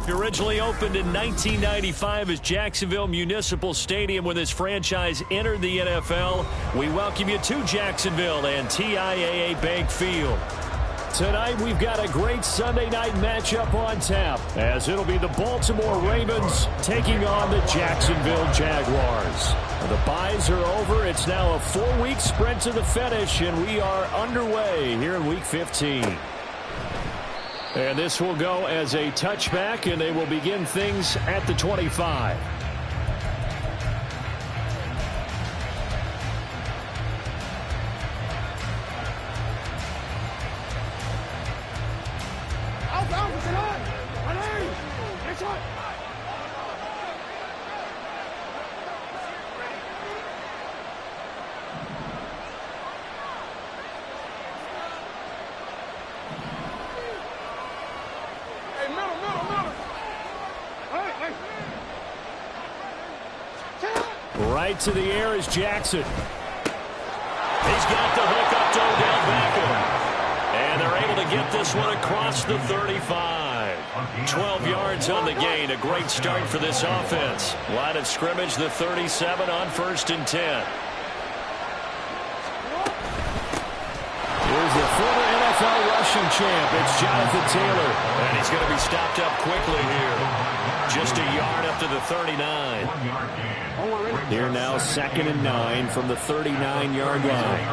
It originally opened in 1995 as Jacksonville Municipal Stadium when this franchise entered the NFL. We welcome you to Jacksonville and TIAA Bank Field. Tonight we've got a great Sunday night matchup on tap as it'll be the Baltimore Ravens taking on the Jacksonville Jaguars. The byes are over. It's now a 4-week sprint to the finish, and we are underway here in Week 15. And this will go as a touchback, and they will begin things at the 25. Right to the air is Jackson. He's got the hook up to Odell Beckham. And they're able to get this one across the 35. 12 yards on the gain. A great start for this offense. Line of scrimmage, the 37 on 1st and 10. Here's the former NFL rushing champ. It's Jonathan Taylor. And he's going to be stopped up quickly here. Just a yard up to the 39. Here now 2nd and 9 from the 39-yard line.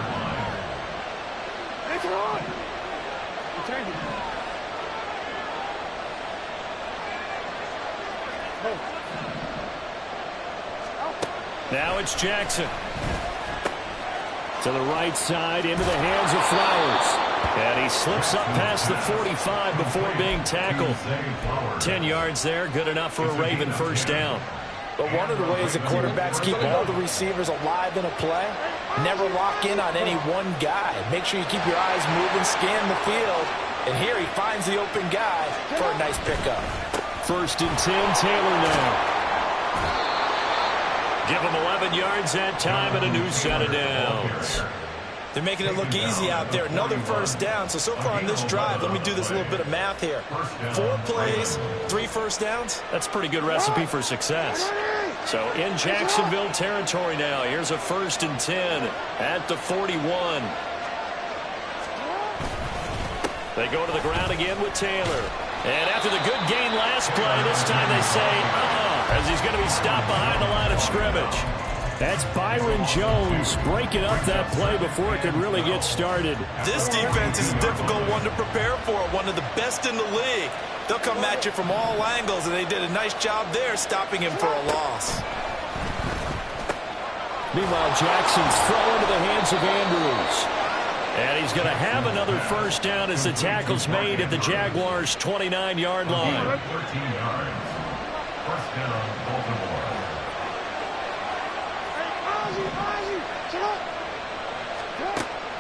Now it's Jackson. To the right side, into the hands of Flowers. And he slips up past the 45 before being tackled. 10 yards there, good enough for a Raven first down. But one of the ways that quarterbacks keep all the receivers alive in a play, never lock in on any one guy. Make sure you keep your eyes moving, scan the field. And here he finds the open guy for a nice pickup. 1st and 10, Taylor now. Give him 11 yards that time and a new set of downs. They're making it look easy out there. Another first down. So far on this drive, let me do this little bit of math here. 4 plays, 3 first downs. That's a pretty good recipe for success. So in Jacksonville territory now. Here's a 1st and 10 at the 41. They go to the ground again with Taylor. And after the good gain last play, this time they say, as he's going to be stopped behind the line of scrimmage. That's Byron Jones breaking up that play before it could really get started. This defense is a difficult one to prepare for, one of the best in the league. They'll come at you from all angles, and they did a nice job there stopping him for a loss. Meanwhile, Jackson's throw into the hands of Andrews. And he's going to have another first down as the tackle's made at the Jaguars' 29-yard line. 13 yards. First down, Baltimore.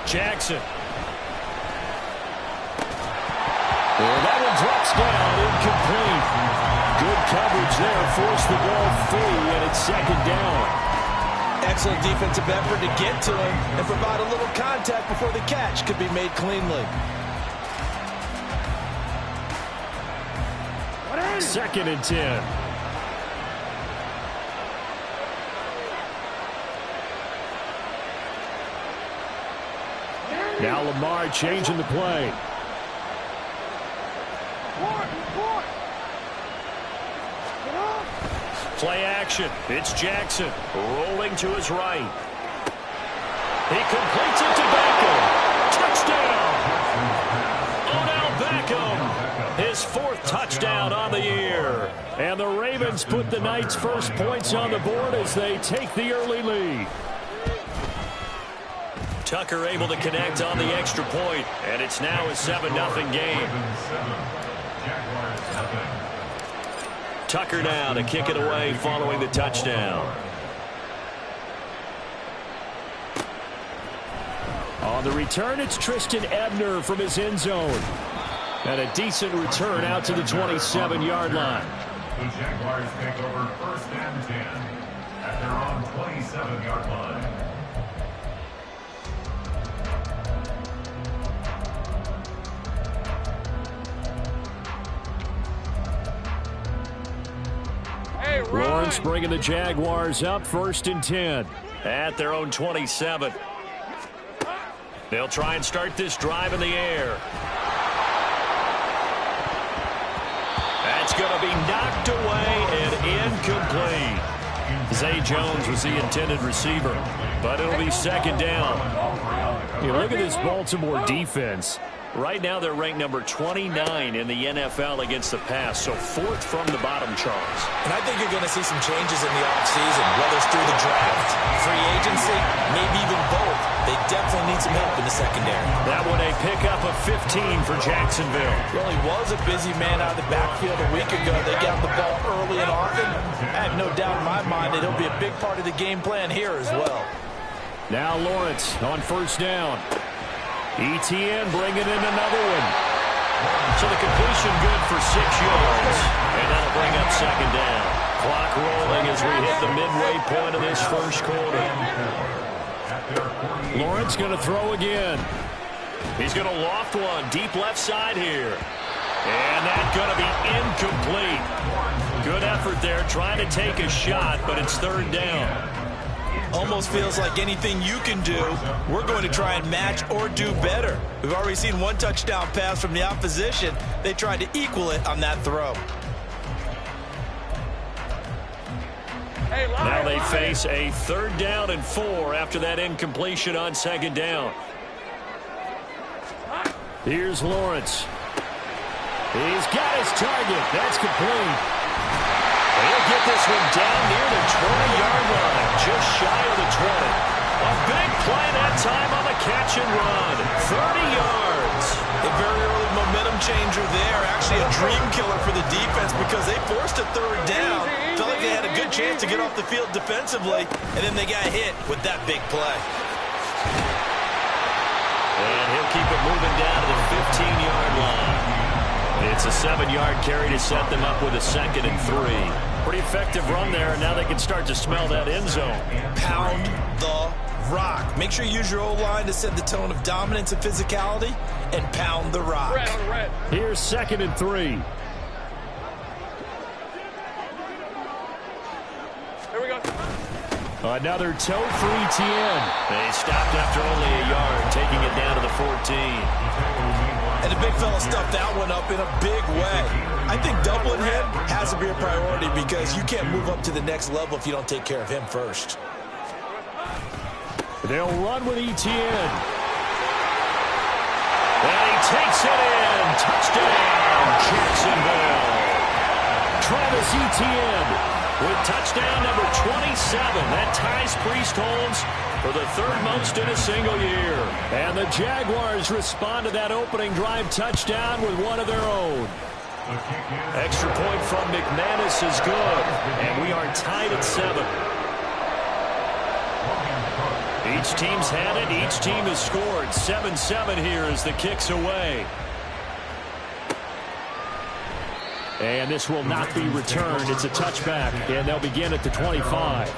Jackson. And that one drops down, incomplete. Good coverage there, forced the ball free, and it's 2nd down. Excellent defensive effort to get to him and provide a little contact before the catch could be made cleanly. 2nd and 10. Now Lamar changing the play. Play action. It's Jackson rolling to his right. He completes it to Beckham. Touchdown! Odell Beckham. His 4th touchdown on the year. And the Ravens put the night's first points on the board as they take the early lead. Tucker able to connect on the extra point, and it's now a 7-0 game. Tucker now to kick it away following the touchdown. On the return, it's Tristan Ebner from his end zone. And a decent return out to the 27-yard line. The Jaguars take over 1st and 10 at their own 27-yard line. Lawrence bringing the Jaguars up 1st and 10. At their own 27. They'll try and start this drive in the air. That's going to be knocked away and incomplete. Zay Jones was the intended receiver, but it'll be 2nd down. You look at this Baltimore defense. Right now they're ranked number 29 in the NFL against the pass, so 4th from the bottom, Charles. And I think you're going to see some changes in the offseason, whether it's through the draft, free agency, maybe even both. They definitely need some help in the secondary. That one a pickup of 15 for Jacksonville. Well, he was a busy man out of the backfield a week ago. They got the ball early and often. I have no doubt in my mind that he'll be a big part of the game plan here as well. Now Lawrence on 1st down. ETN bringing in another one. So the completion good for 6 yards. And that'll bring up 2nd down. Clock rolling as we hit the midway point of this 1st quarter. Lawrence going to throw again. He's going to loft one deep left side here. And that's going to be incomplete. Good effort there trying to take a shot, but it's 3rd down. Almost feels like anything you can do, we're going to try and match or do better. We've already seen 1 touchdown pass from the opposition. They tried to equal it on that throw. Now they face a 3rd down and 4 after that incompletion on 2nd down. Here's Lawrence. He's got his target. That's complete. He'll get this one down near the 20-yard line, just shy of the 20. A big play that time on the catch and run. 30 yards. A very early momentum changer there. Actually a dream killer for the defense because they forced a 3rd down. Felt like they had a good chance to get off the field defensively, and then they got hit with that big play. And he'll keep it moving down to the 15-yard line. It's a 7-yard carry to set them up with a 2nd and 3. Pretty effective run there, and now they can start to smell that end zone. Pound the rock. Make sure you use your O-line to set the tone of dominance and physicality, and pound the rock. Here's 2nd and 3. Here we go. Another toe for ETN. They stopped after only a yard, taking it down to the 14. And the big fella stuffed that one up in a big way. I think doubling him has to be a priority because you can't move up to the next level if you don't take care of him first. They'll run with ETN. And he takes it in. Touchdown, Jacksonville. Travis Etienne with touchdown number 27. That ties Priest-Holmes for the 3rd most in a single year. And the Jaguars respond to that opening drive touchdown with one of their own. Extra point from McManus is good. And we are tied at 7. Each team's had it. Each team has scored. 7-7 here as the kick's away. And this will not be returned. It's a touchback, and they'll begin at the 25.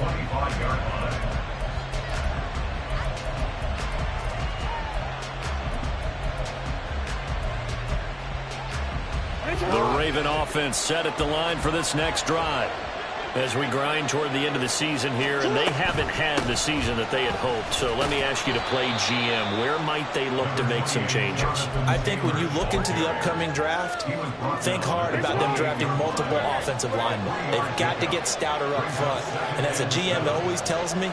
The Raven offense set at the line for this next drive. As we grind toward the end of the season here, and they haven't had the season that they had hoped. So let me ask you to play GM. Where might they look to make some changes? I think when you look into the upcoming draft, think hard about them drafting multiple offensive linemen. They've got to get stouter up front. And as a GM that always tells me,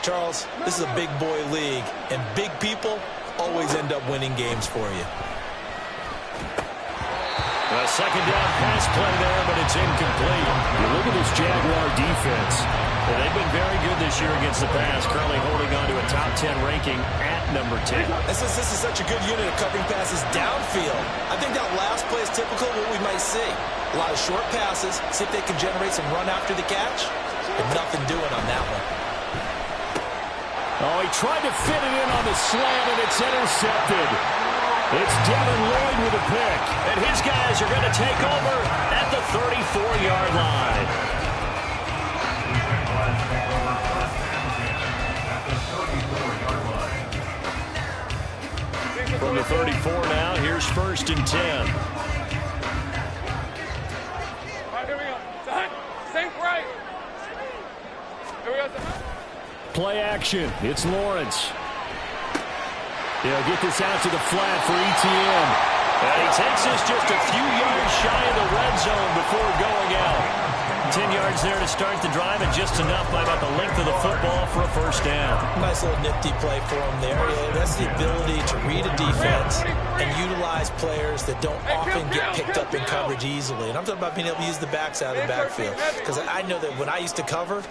Charles, this is a big boy league, and big people always end up winning games for you. A 2nd down pass play there, but it's incomplete. You look at this Jaguar defense. Well, they've been very good this year against the pass, currently holding on to a top 10 ranking at number 10. This is such a good unit of covering passes downfield. I think that last play is typical of what we might see. A lot of short passes, see if they can generate some run after the catch. But nothing doing on that one. Oh, he tried to fit it in on the slant, and it's intercepted. It's Devin Lloyd with a pick. And his guys are going to take over at the 34-yard line. From the 34 now, here's 1st and 10. All right, here we go. Sink right. play action. It's Lawrence. He'll get this out to the flat for ETN. And he takes this just a few yards shy of the red zone before going out. 10 yards there to start the drive, and just enough by about the length of the football for a first down. Nice little nifty play for him there. Yeah, that's the ability to read a defense and utilize players that don't often get picked up in coverage easily. And I'm talking about being able to use the backs out of the backfield. Because I know that when I used to cover,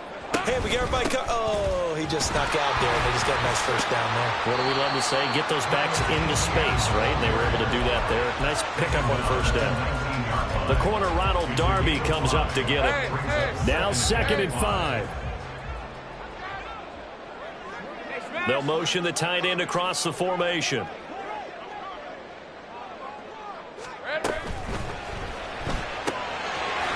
hey, we got everybody oh, he just snuck out there, and they just got a nice first down there. What do we love to say? Get those backs into space, right? And they were able to do that there. Nice pickup on first down. The corner, Ronald Darby, comes up to get it. Now 2nd and 5. They'll motion the tight end across the formation.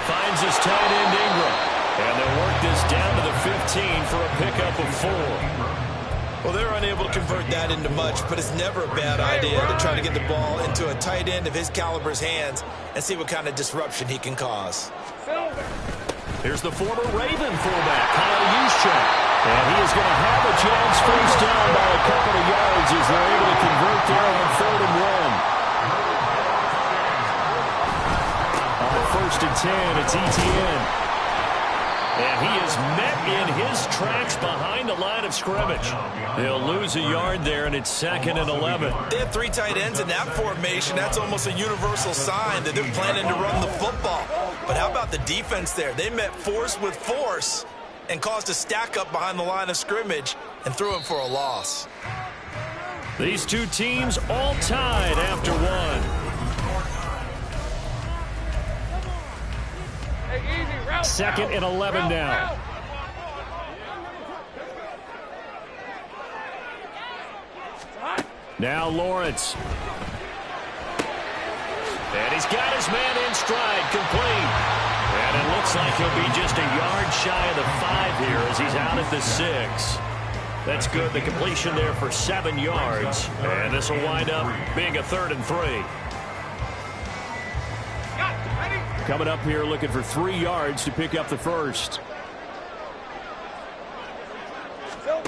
Finds his tight end, Ingram. And they'll work this down to the 15 for a pickup of 4. Well, they're unable to convert that into much, but it's never a bad idea to try to get the ball into a tight end of his caliber's hands and see what kind of disruption he can cause. Here's the former Raven fullback, Kyle Juszczyk. And he is going to have a chance first down by a couple of yards as they're able to convert there on 3rd and 1. On 1st and 10, it's ETN. And he is met in his tracks behind the line of scrimmage. He'll lose a yard there, and it's 2nd and 11. They have 3 tight ends in that formation. That's almost a universal sign that they're planning to run the football. But how about the defense there? They met force with force and caused a stack up behind the line of scrimmage and threw him for a loss. These two teams all tied after 1. 2nd and 11 now. Now Lawrence. And he's got his man in stride, complete. And it looks like he'll be just a yard shy of the 5 here as he's out at the 6. That's good. The completion there for 7 yards. And this will wind up being a 3rd and 3. Coming up here looking for 3 yards to pick up the first. No,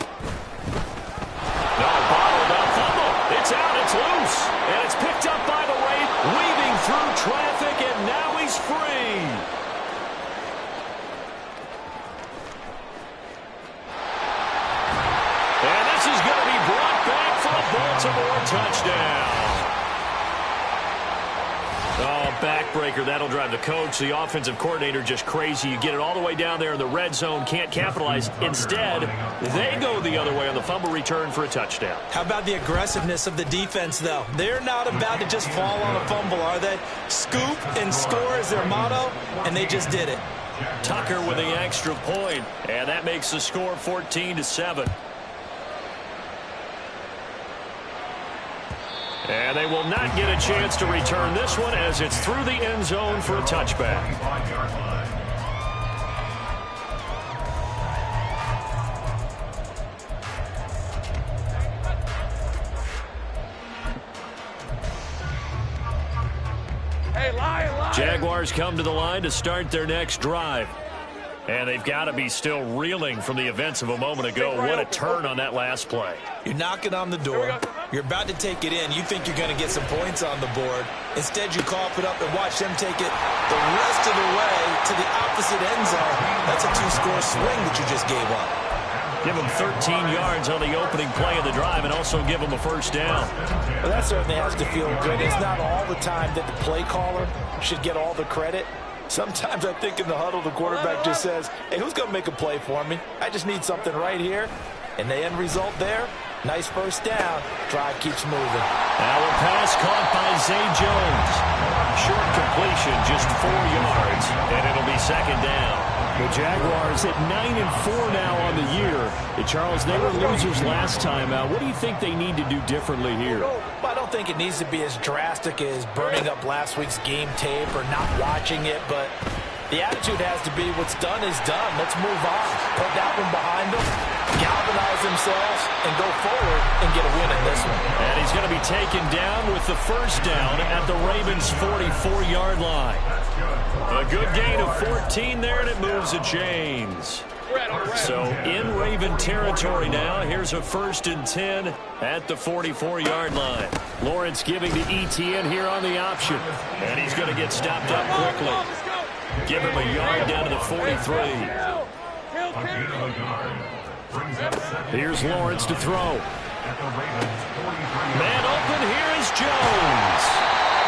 bottled up fumble. It's out, it's loose. And it's picked up by the Raven, weaving through traffic, and now he's free. And this is going to be brought back for a Baltimore touchdown. Oh, backbreaker. That'll drive the coach, the offensive coordinator, just crazy. You get it all the way down there in the red zone, can't capitalize. Instead, they go the other way on the fumble return for a touchdown. How about the aggressiveness of the defense, though? They're not about to just fall on a fumble, are they? Scoop and score is their motto, and they just did it. Tucker with the extra point, and that makes the score 14-7. And they will not get a chance to return this one as it's through the end zone for a touchback. Jaguars come to the line to start their next drive. And they've got to be still reeling from the events of a moment ago. What a turn on that last play. You're knocking on the door. You're about to take it in. You think you're going to get some points on the board. Instead, you cough it up and watch them take it the rest of the way to the opposite end zone. That's a 2-score swing that you just gave up. Give them 13 yards on the opening play of the drive and also give them a first down. Well, that certainly has to feel good. It's not all the time that the play caller should get all the credit. Sometimes I think in the huddle, the quarterback just says, hey, who's going to make a play for me? I just need something right here. And the end result there, nice first down. Drive keeps moving. Now a pass caught by Zay Jones. Short completion, just 4 yards, and it'll be second down. The Jaguars at 9-4 now on the year. And Charles, they were losers last time out. What do you think they need to do differently here? Well, I don't think it needs to be as drastic as burning up last week's game tape or not watching it, but the attitude has to be what's done is done. Let's move on. Put that one behind them, galvanize themselves, and go forward and get a win in this one. And he's going to be taken down with the first down at the Ravens' 44-yard line. A good gain of 14 there, and it moves the chains. So in Raven territory now. Here's a 1st and 10 at the 44-yard line. Lawrence giving to ETN here on the option. And he's going to get stopped up quickly. Give him a yard down to the 43. Here's Lawrence to throw. Man open, here is Jones.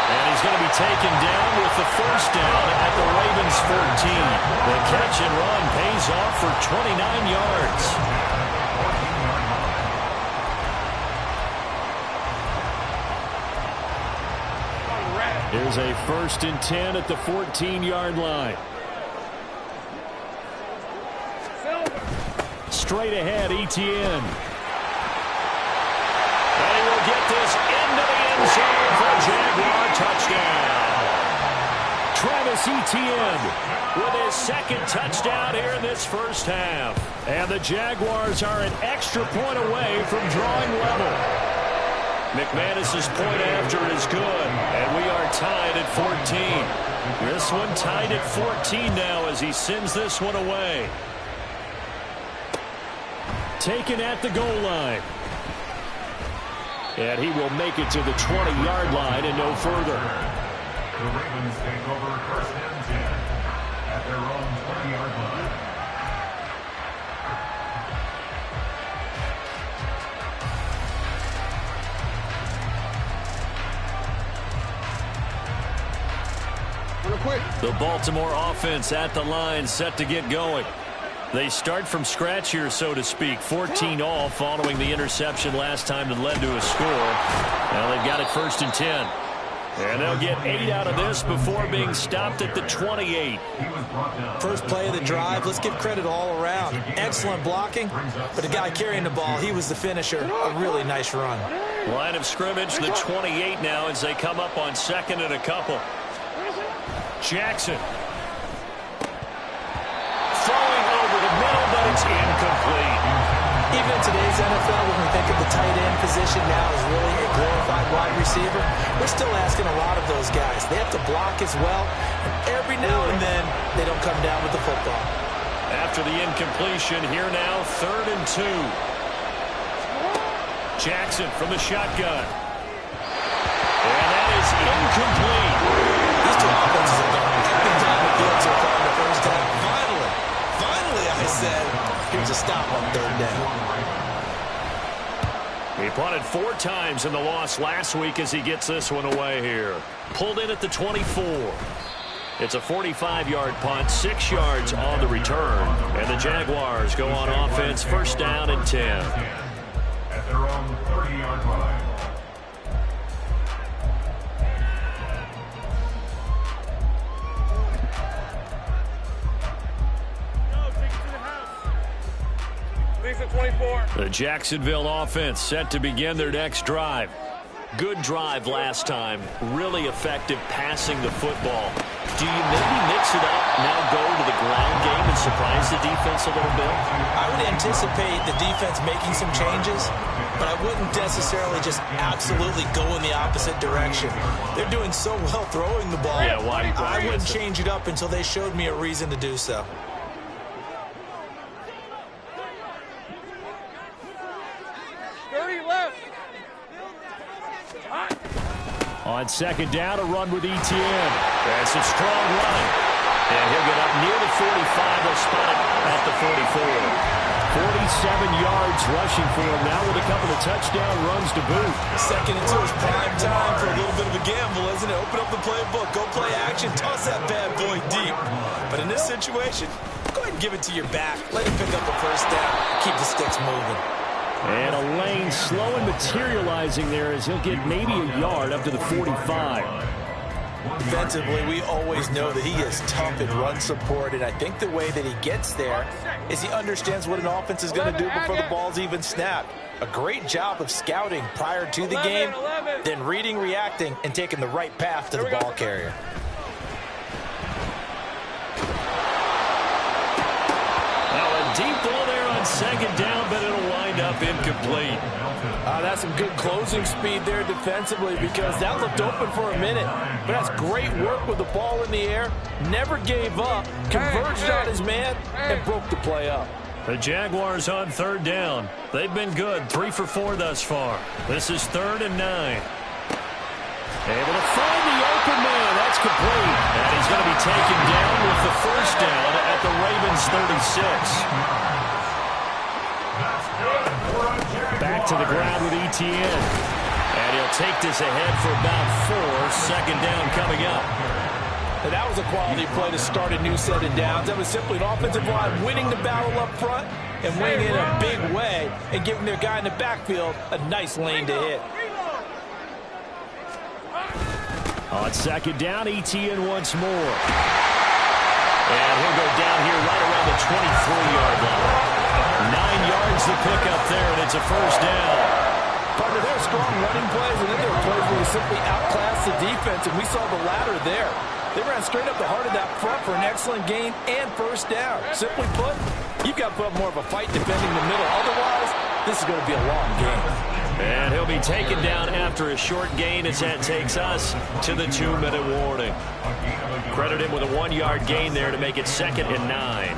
And he's going to be taken down with the 1st down at the Ravens 14. The catch and run pays off for 29 yards. Here's a 1st and 10 at the 14-yard line. Straight ahead, ETN. And he will get this into the end zone for a Jaguar touchdown. Travis Etienne with his 2nd touchdown here in this 1st half. And the Jaguars are an extra point away from drawing level. McManus's point after is good, and we are tied at 14. This one tied at 14 now as he sends this one away. Taken at the goal line. And he will make it to the 20-yard line and no further. The Ravens take over 1st and 10 at their own 20-yard line. The Baltimore offense at the line, set to get going. They start from scratch here, so to speak. 14 all following the interception last time that led to a score. Now they've got it 1st and 10. And they'll get 8 out of this before being stopped at the 28. First play of the drive, let's give credit all around. Excellent blocking, but the guy carrying the ball, he was the finisher. A really nice run. Line of scrimmage, the 28 now as they come up on 2nd and a couple. Jackson. Throwing over the middle, but it's incomplete. Even in today's NFL, when we think of the tight end position now as really a glorified wide receiver, we're still asking a lot of those guys. They have to block as well, and every now and then they don't come down with the football. After the incompletion, here now, 3rd and 2. Jackson from the shotgun. And that is incomplete. These two offenses have gone up and down the field so far in the 1st half. Finally, I said, here's a stop on 3rd down. He punted 4 times in the loss last week as he gets this one away here. Pulled in at the 24. It's a 45-yard punt, 6 yards on the return. And the Jaguars go on offense, 1st down and 10. At their own 30-yard line. The Jacksonville offense set to begin their next drive. Good drive last time. Really effective passing the football. Do you maybe mix it up, now go to the ground game and surprise the defense a little bit? I would anticipate the defense making some changes, but I wouldn't necessarily just absolutely go in the opposite direction. They're doing so well throwing the ball. Yeah, why I wouldn't change it up until they showed me a reason to do so. On 2nd down, a run with ETN. That's a strong run. And he'll get up near the 45. They'll spot it at the 44. 47 yards rushing for him now with a couple of touchdown runs to boot. 2nd and 2 is prime time for a little bit of a gamble, isn't it? Open up the playbook, go play action, toss that bad boy deep. But in this situation, go ahead and give it to your back. Let him pick up a 1st down. Keep the sticks moving. And a lane slow and materializing there as he'll get maybe a yard up to the 45. Defensively, we always know that he is tough in run support, and I think the way that he gets there is he understands what an offense is going to do before the ball's even snapped. A great job of scouting prior to the game, then reading, reacting, and taking the right path to the ball carrier. Now a deep ball there on 2nd down, but it'll wind up up incomplete. That's some good closing speed there defensively, because that looked open for a minute. But that's great work with the ball in the air. Never gave up, converged on his man, and broke the play up. The Jaguars on third down. They've been good, 3 for 4 thus far. This is 3rd and 9. Able to find the open man. That's complete. And he's going to be taken down with the first down at the Ravens 36. Back to the ground with ETN. And he'll take this ahead for about 4. 2nd down coming up. And that was a quality play to start a new set of downs. That was simply an offensive line winning the battle up front and winning in a big way and giving their guy in the backfield a nice lane to hit. On 2nd down, ETN once more. And he'll go down here right around the 23-yard line. 9 yards to pick up there, and it's a first down. Partner, there are strong running plays, and then there are plays where they simply outclass the defense, and we saw the latter there. They ran straight up the heart of that front for an excellent gain and first down. Simply put, you've got to put up more of a fight defending the middle. Otherwise, this is going to be a long game. And he'll be taken down after a short gain as that takes us to the 2-minute warning. Credit him with a 1-yard gain there to make it 2nd and 9.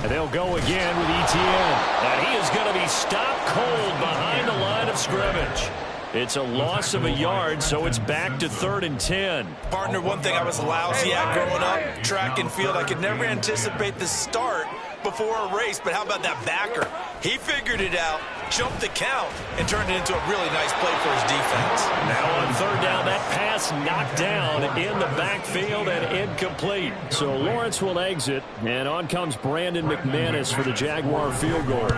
And they'll go again with ETN. And he is going to be stopped cold behind the line of scrimmage. It's a loss of a yard, so it's back to 3rd and 10. Partner, one thing I was lousy at growing up, track and field, I could never anticipate the start before a race, but how about that backer? He figured it out, jumped the count, and turned it into a really nice play for his defense. Now on 3rd down, that pass knocked down in the backfield and incomplete. So Lawrence will exit, and on comes Brandon McManus for the Jaguar field goal.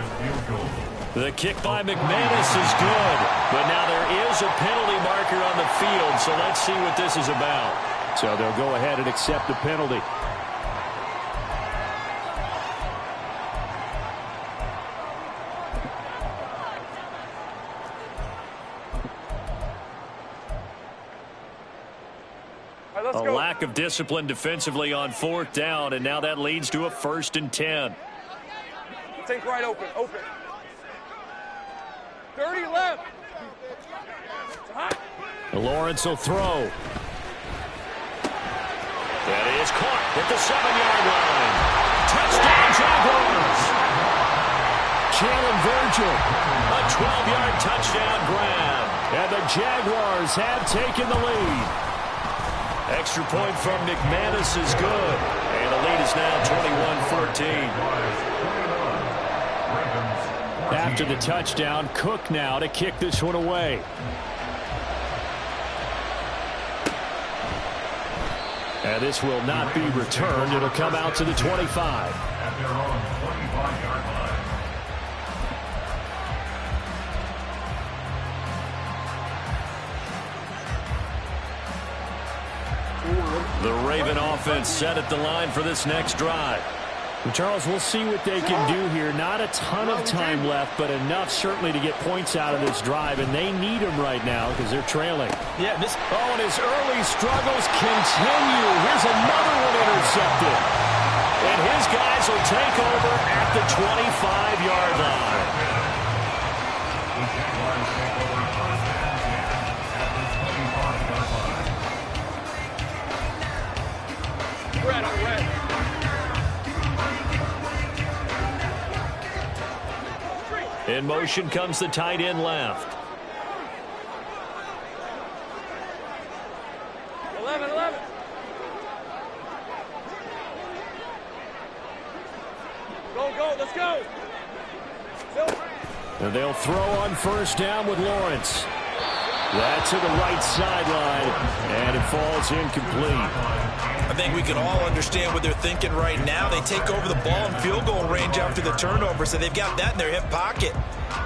The kick by McManus is good, but now there is a penalty marker on the field, so let's see what this is about. So they'll go ahead and accept the penalty. A lack of discipline defensively on 4th down, and now that leads to a 1st and 10. Take right open. 30 left. Lawrence will throw. That is caught at the 7-yard line. Touchdown, Jaguars. Jalen Virgil, a 12-yard touchdown grab. And the Jaguars have taken the lead. Extra point from McManus is good. And the lead is now 21-14. After the touchdown, Cook now to kick this one away. And this will not be returned. It'll come out to the 25. At their own 25-yard line. The Raven offense set at the line for this next drive. Well, Charles, we'll see what they can do here. Not a ton of time left, but enough certainly to get points out of this drive, and they need them right now because they're trailing. Yeah, and his early struggles continue. Here's another one intercepted. And his guys will take over at the 25-yard line. The Jaguars take over 1st and 10 at the 25-yard line. Red on red. In motion comes the tight end left. 11. Go, let's go. And they'll throw on 1st down with Lawrence. That's to the right sideline, and it falls incomplete. I think we can all understand what they're thinking right now. They take over the ball in field goal range after the turnover, so they've got that in their hip pocket.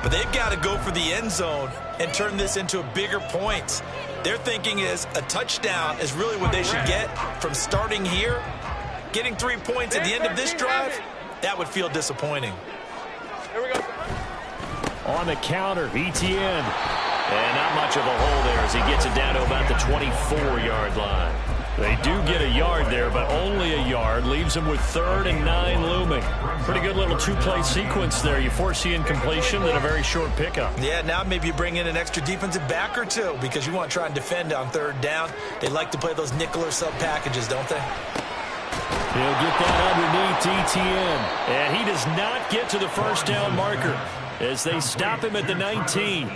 But they've got to go for the end zone and turn this into a bigger point. Their thinking is a touchdown is really what they should get from starting here. Getting 3 points at the end of this drive, that would feel disappointing. Here we go. on the counter. Etienne. And not much of a hole there as he gets it down to about the 24-yard line. They do get a yard there, but only a yard. Leaves them with 3rd and 9 looming. Pretty good little two-play sequence there. You foresee incompletion, then a very short pickup. Yeah, now maybe you bring in an extra defensive back or two because you want to try and defend on 3rd down. They like to play those nickel or sub packages, don't they? He'll get that underneath Etienne. And he does not get to the first down marker as they stop him at the 19.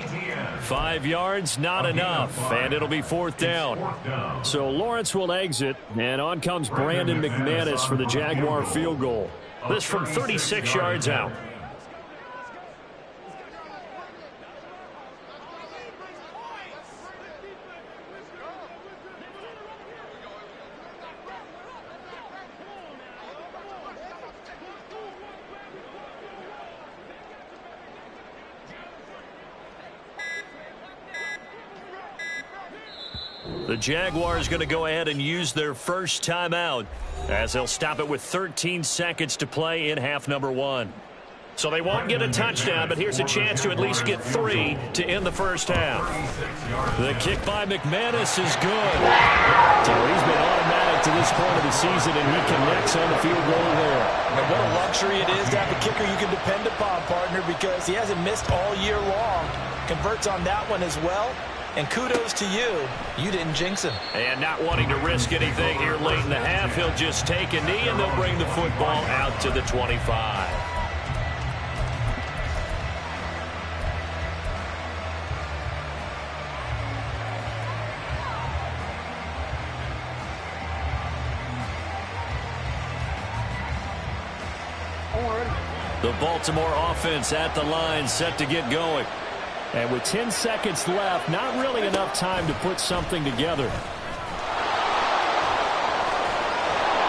5 yards, not enough, and it'll be 4th down. So Lawrence will exit, and on comes Brandon McManus for the Jaguar field goal. This from 36 yards out. The Jaguars going to go ahead and use their first timeout as they'll stop it with 13 seconds to play in half number 1. So they won't get a touchdown, but here's a chance to at least get 3 to end the first half. The kick by McManus is good. So he's been automatic to this point of the season, and he connects on the field goal there. And what a luxury it is to have a kicker you can depend upon, partner, because he hasn't missed all year long. Converts on that one as well. And kudos to you. You didn't jinx him. And not wanting to risk anything here late in the half, he'll just take a knee, and they'll bring the football out to the 25. The Baltimore offense at the line, set to get going. And with 10 seconds left, not really enough time to put something together.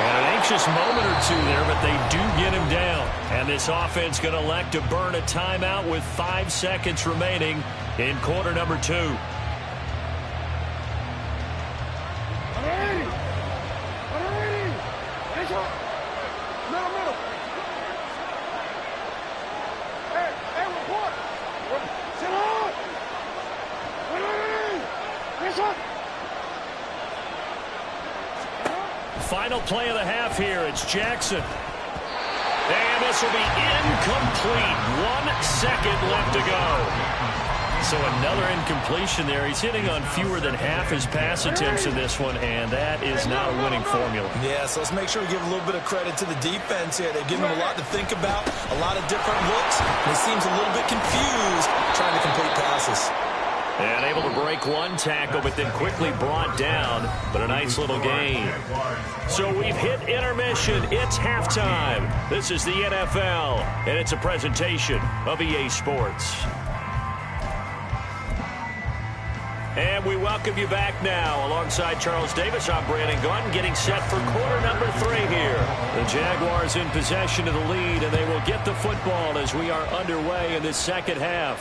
And an anxious moment or two there, but they do get him down. And this offense going to elect to burn a timeout with 5 seconds remaining in quarter number 2. Final play of the half here. It's Jackson. And this will be incomplete. 1 second left to go. So another incompletion there. He's hitting on fewer than half his pass attempts in this one, and that is not a winning formula. Yeah, so let's make sure we give a little bit of credit to the defense here. They've given him a lot to think about, a lot of different looks, and he seems a little bit confused trying to complete passes. And able to break one tackle, but then quickly brought down. But a nice little gain. So we've hit intermission. It's halftime. This is the NFL, and it's a presentation of EA Sports. And we welcome you back now. Alongside Charles Davis, I'm Brandon Gunn, getting set for quarter number 3 here. The Jaguars in possession of the lead, and they will get the football as we are underway in this second half.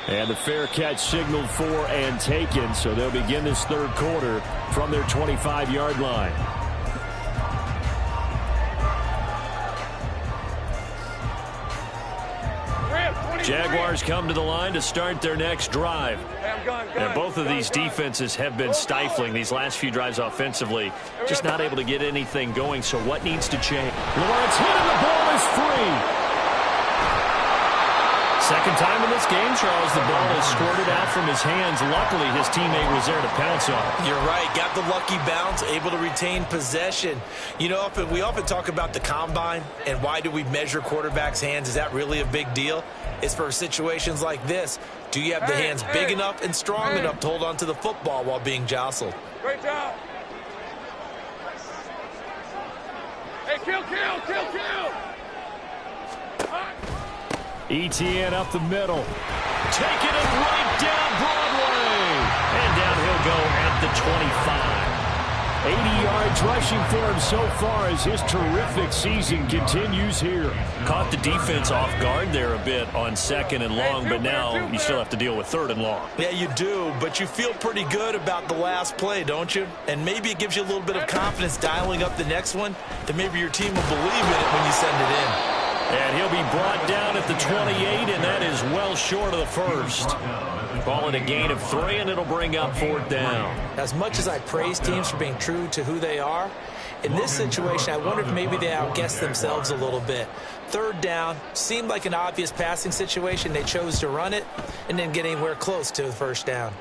And the fair catch signaled for and taken, so they'll begin this third quarter from their 25-yard line. Jaguars come to the line to start their next drive. And both of these defenses have been stifling these last few drives offensively. Just not able to get anything going, so what needs to change? Lawrence hit and the ball is free. Second time in this game, Charles, the ball is squirted out from his hands. Luckily, his teammate was there to pounce on it. You're right. Got the lucky bounce, able to retain possession. You know, we often talk about the combine and why do we measure quarterbacks' hands. Is that really a big deal? It's for situations like this. Do you have the hands big enough and strong enough to hold on to the football while being jostled? Great job. Hey, kill. Etienne up the middle. Taking it right down Broadway. And down he'll go at the 25. 80 yards rushing for him so far as his terrific season continues here. Caught the defense off guard there a bit on second and long, but now you still have to deal with third and long. Yeah, you do, but you feel pretty good about the last play, don't you? And maybe it gives you a little bit of confidence dialing up the next one that maybe your team will believe in it when you send it in. And he'll be brought down at the 28, and that is well short of the first. Call it a gain of 3, and it'll bring up 4th down. As much as I praise teams for being true to who they are, in this situation, I wonder if maybe they outguessed themselves a little bit. 3rd down seemed like an obvious passing situation. They chose to run it and didn't get anywhere close to the 1st down.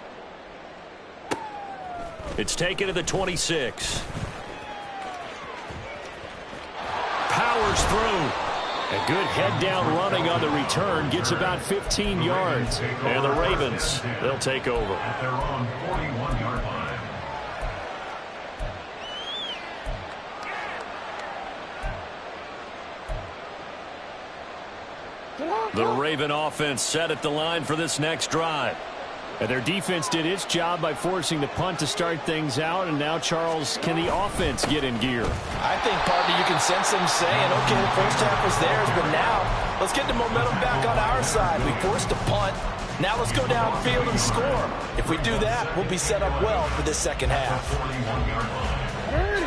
It's taken to the 26. Powers through. A good head-down running on the return. Gets about 15 yards. And the Ravens, they'll take over. At their own 41-yard line. The Raven offense set at the line for this next drive. And their defense did its job by forcing the punt to start things out. And now, Charles, can the offense get in gear? I think, partner, you can sense them saying, okay, the first half was theirs, but now let's get the momentum back on our side. We forced a punt. Now let's go downfield and score. If we do that, we'll be set up well for this second half. 41-yard line.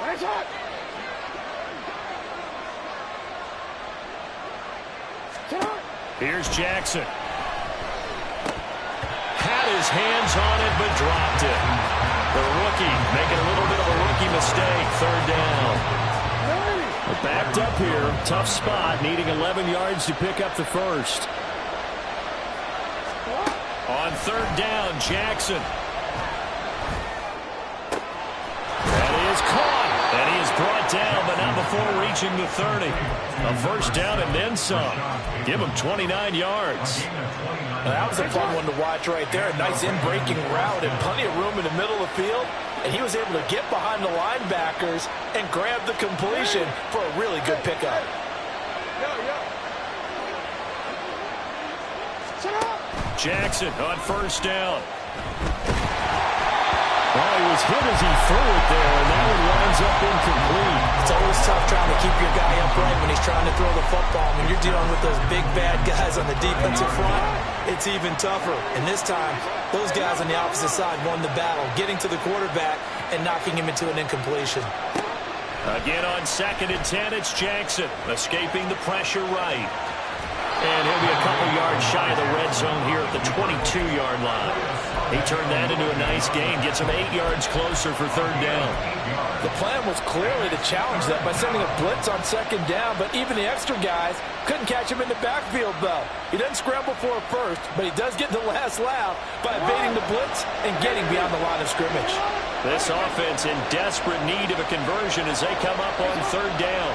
Nice hot. Here's Jackson. Had his hands on it, but dropped it. The rookie making a little bit of a rookie mistake. 3rd down. We're backed up here. Tough spot. Needing 11 yards to pick up the first. On 3rd down, Jackson. And he is caught. And he is brought down, but not before reaching the 30. A 1st down and then some. Give him 29 yards. Now, that was a fun one to watch right there. A nice in-breaking route and plenty of room in the middle of the field. And he was able to get behind the linebackers and grab the completion for a really good pickup. Jackson on 1st down. Well, he was hit as he threw it there, and that one winds up incomplete. It's always tough trying to keep your guy upright when he's trying to throw the football. When you're dealing with those big, bad guys on the defensive front, it's even tougher. And this time, those guys on the opposite side won the battle, getting to the quarterback and knocking him into an incompletion. Again on 2nd and 10, it's Jackson escaping the pressure right. And he'll be a couple yards shy of the red zone here at the 22-yard line. He turned that into a nice gain, gets him 8 yards closer for 3rd down. The plan was clearly to challenge that by sending a blitz on 2nd down, but even the extra guys couldn't catch him in the backfield, though. He doesn't scramble for a first, but he does get the last laugh by evading the blitz and getting beyond the line of scrimmage. This offense in desperate need of a conversion as they come up on 3rd down.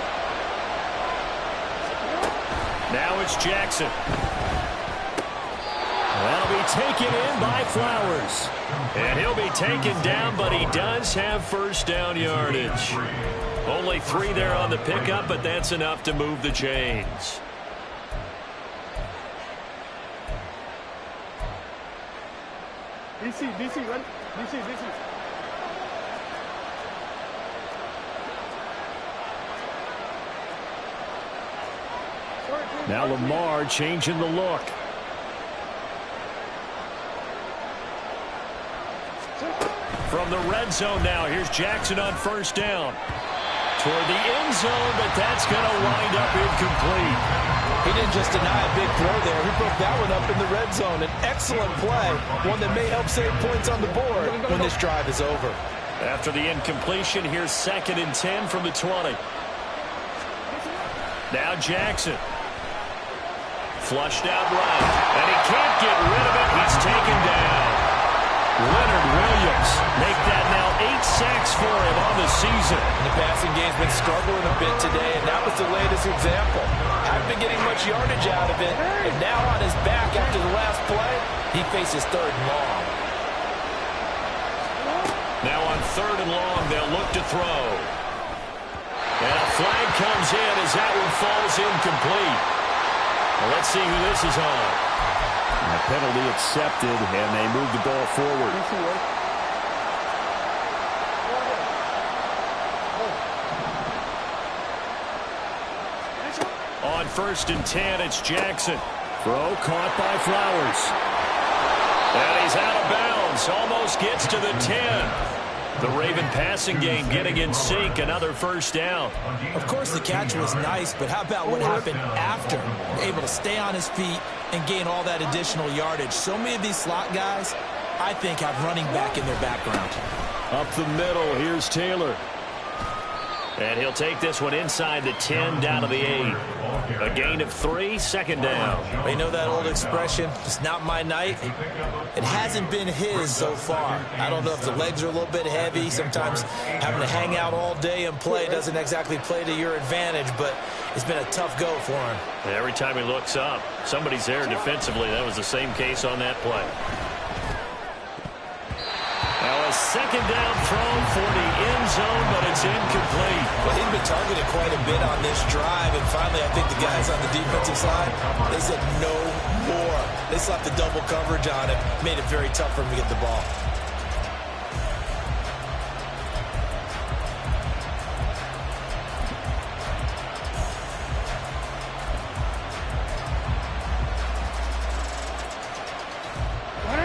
Now it's Jackson. That'll be taken in by Flowers. And he'll be taken down, but he does have 1st down yardage. Only 3 there on the pickup, but that's enough to move the chains. DC, run. DC. Now Lamar changing the look. From the red zone now, here's Jackson on 1st down. Toward the end zone, but that's going to wind up incomplete. He didn't just deny a big throw there. He broke that one up in the red zone. An excellent play, one that may help save points on the board when this drive is over. After the incompletion, here's 2nd and 10 from the 20. Now Jackson. Flushed out right. And he can't get rid of it. He's taken down. Leonard Williams make that now 8 sacks for him on the season. The passing game's been struggling a bit today, and that was the latest example. Haven't been getting much yardage out of it, and now on his back after the last play, he faces 3rd and long. Now on 3rd and long, they'll look to throw. And a flag comes in as that one falls incomplete. Well, let's see who this is on. A penalty accepted, and they move the ball forward. On 1st and 10, it's Jackson. Throw caught by Flowers. And he's out of bounds. Almost gets to the 10. The Raven passing game getting in sync. Another first down. Of course, the catch was nice, but how about what happened after? Able to stay on his feet and gain all that additional yardage. So many of these slot guys, I think, have running back in their background. Up the middle, here's Taylor. And he'll take this one inside the 10, down to the 8. A gain of 3, second down. You know that old expression, it's not my night? It hasn't been his so far. I don't know if the legs are a little bit heavy. Sometimes having to hang out all day and play doesn't exactly play to your advantage, but it's been a tough go for him. And every time he looks up, somebody's there defensively. That was the same case on that play. Now a second down throw for the end zone, but it's incomplete. Well, he's been targeted quite a bit on this drive, and finally I think the guys on the defensive side, they said no more. They slapped the double coverage on him, made it very tough for him to get the ball.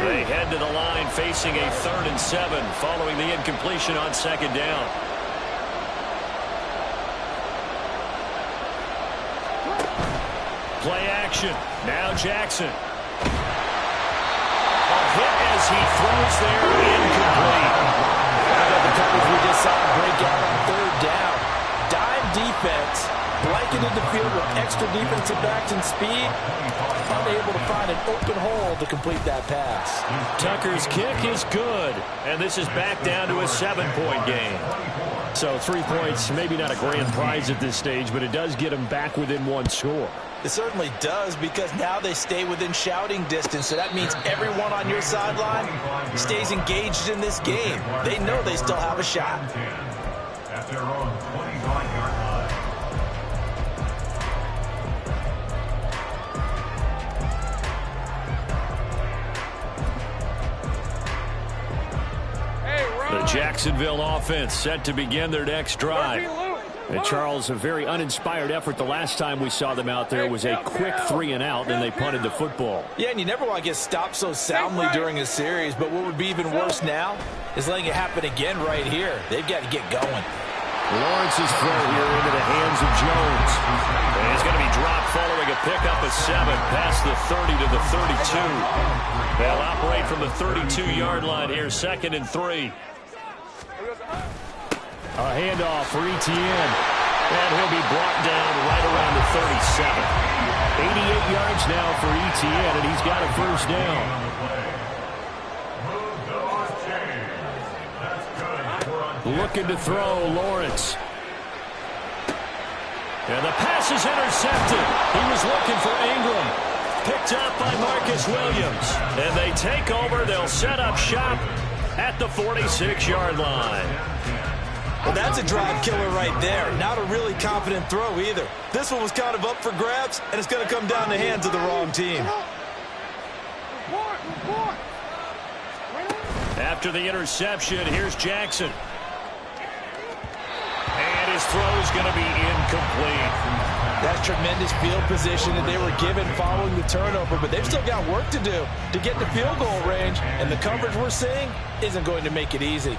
They head to the line facing a 3rd and 7 following the incompletion on second down. Play action. Now Jackson. A hit as he throws there, incomplete. The coverage we just saw break out on 3rd down. Dime defense, blanketed the field with extra defensive backs and speed. Unable to find an open hole to complete that pass. Tucker's kick is good, and this is back down to a 7-point game. So 3 points, maybe not a grand prize at this stage, but it does get them back within 1 score. It certainly does, because now they stay within shouting distance, so that means everyone on your sideline stays engaged in this game. They know they still have a shot. At their own 25-yard line. The Jacksonville offense set to begin their next drive. And Charles, a very uninspired effort the last time we saw them out there was a quick 3 and out, and they punted the football. Yeah, and you never want to get stopped so soundly during a series, but what would be even worse now is letting it happen again right here. They've got to get going. Lawrence's throw here into the hands of Jones. And he's going to be dropped following a pickup of 7 past the 30 to the 32. They'll operate from the 32-yard line here, 2nd and 3. A handoff for Etienne. And he'll be brought down right around the 37. 88 yards now for Etienne, and he's got a first down. Looking to throw, Lawrence. And the pass is intercepted. He was looking for Ingram. Picked up by Marcus Williams. And they take over. They'll set up shop at the 46-yard line. Well, that's a drive killer right there. Not a really confident throw either. This one was kind of up for grabs, and it's going to come down the hands of the wrong team. After the interception, here's Jackson. And his throw is going to be incomplete. That's tremendous field position that they were given following the turnover, but they've still got work to do to get to field goal range, and the coverage we're seeing isn't going to make it easy.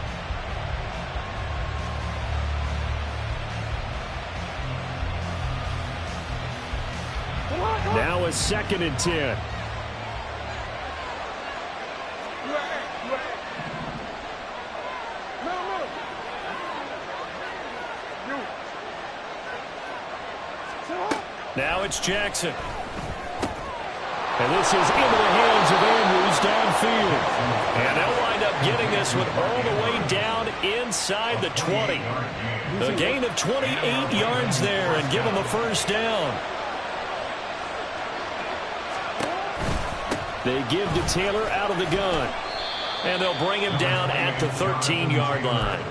Now a 2nd and 10. Now it's Jackson. And this is into the hands of Andrews downfield. And they'll wind up getting this one all the way down inside the 20. A gain of 28 yards there and give them a first down. They give to Taylor out of the gun. And they'll bring him down at the 13-yard line.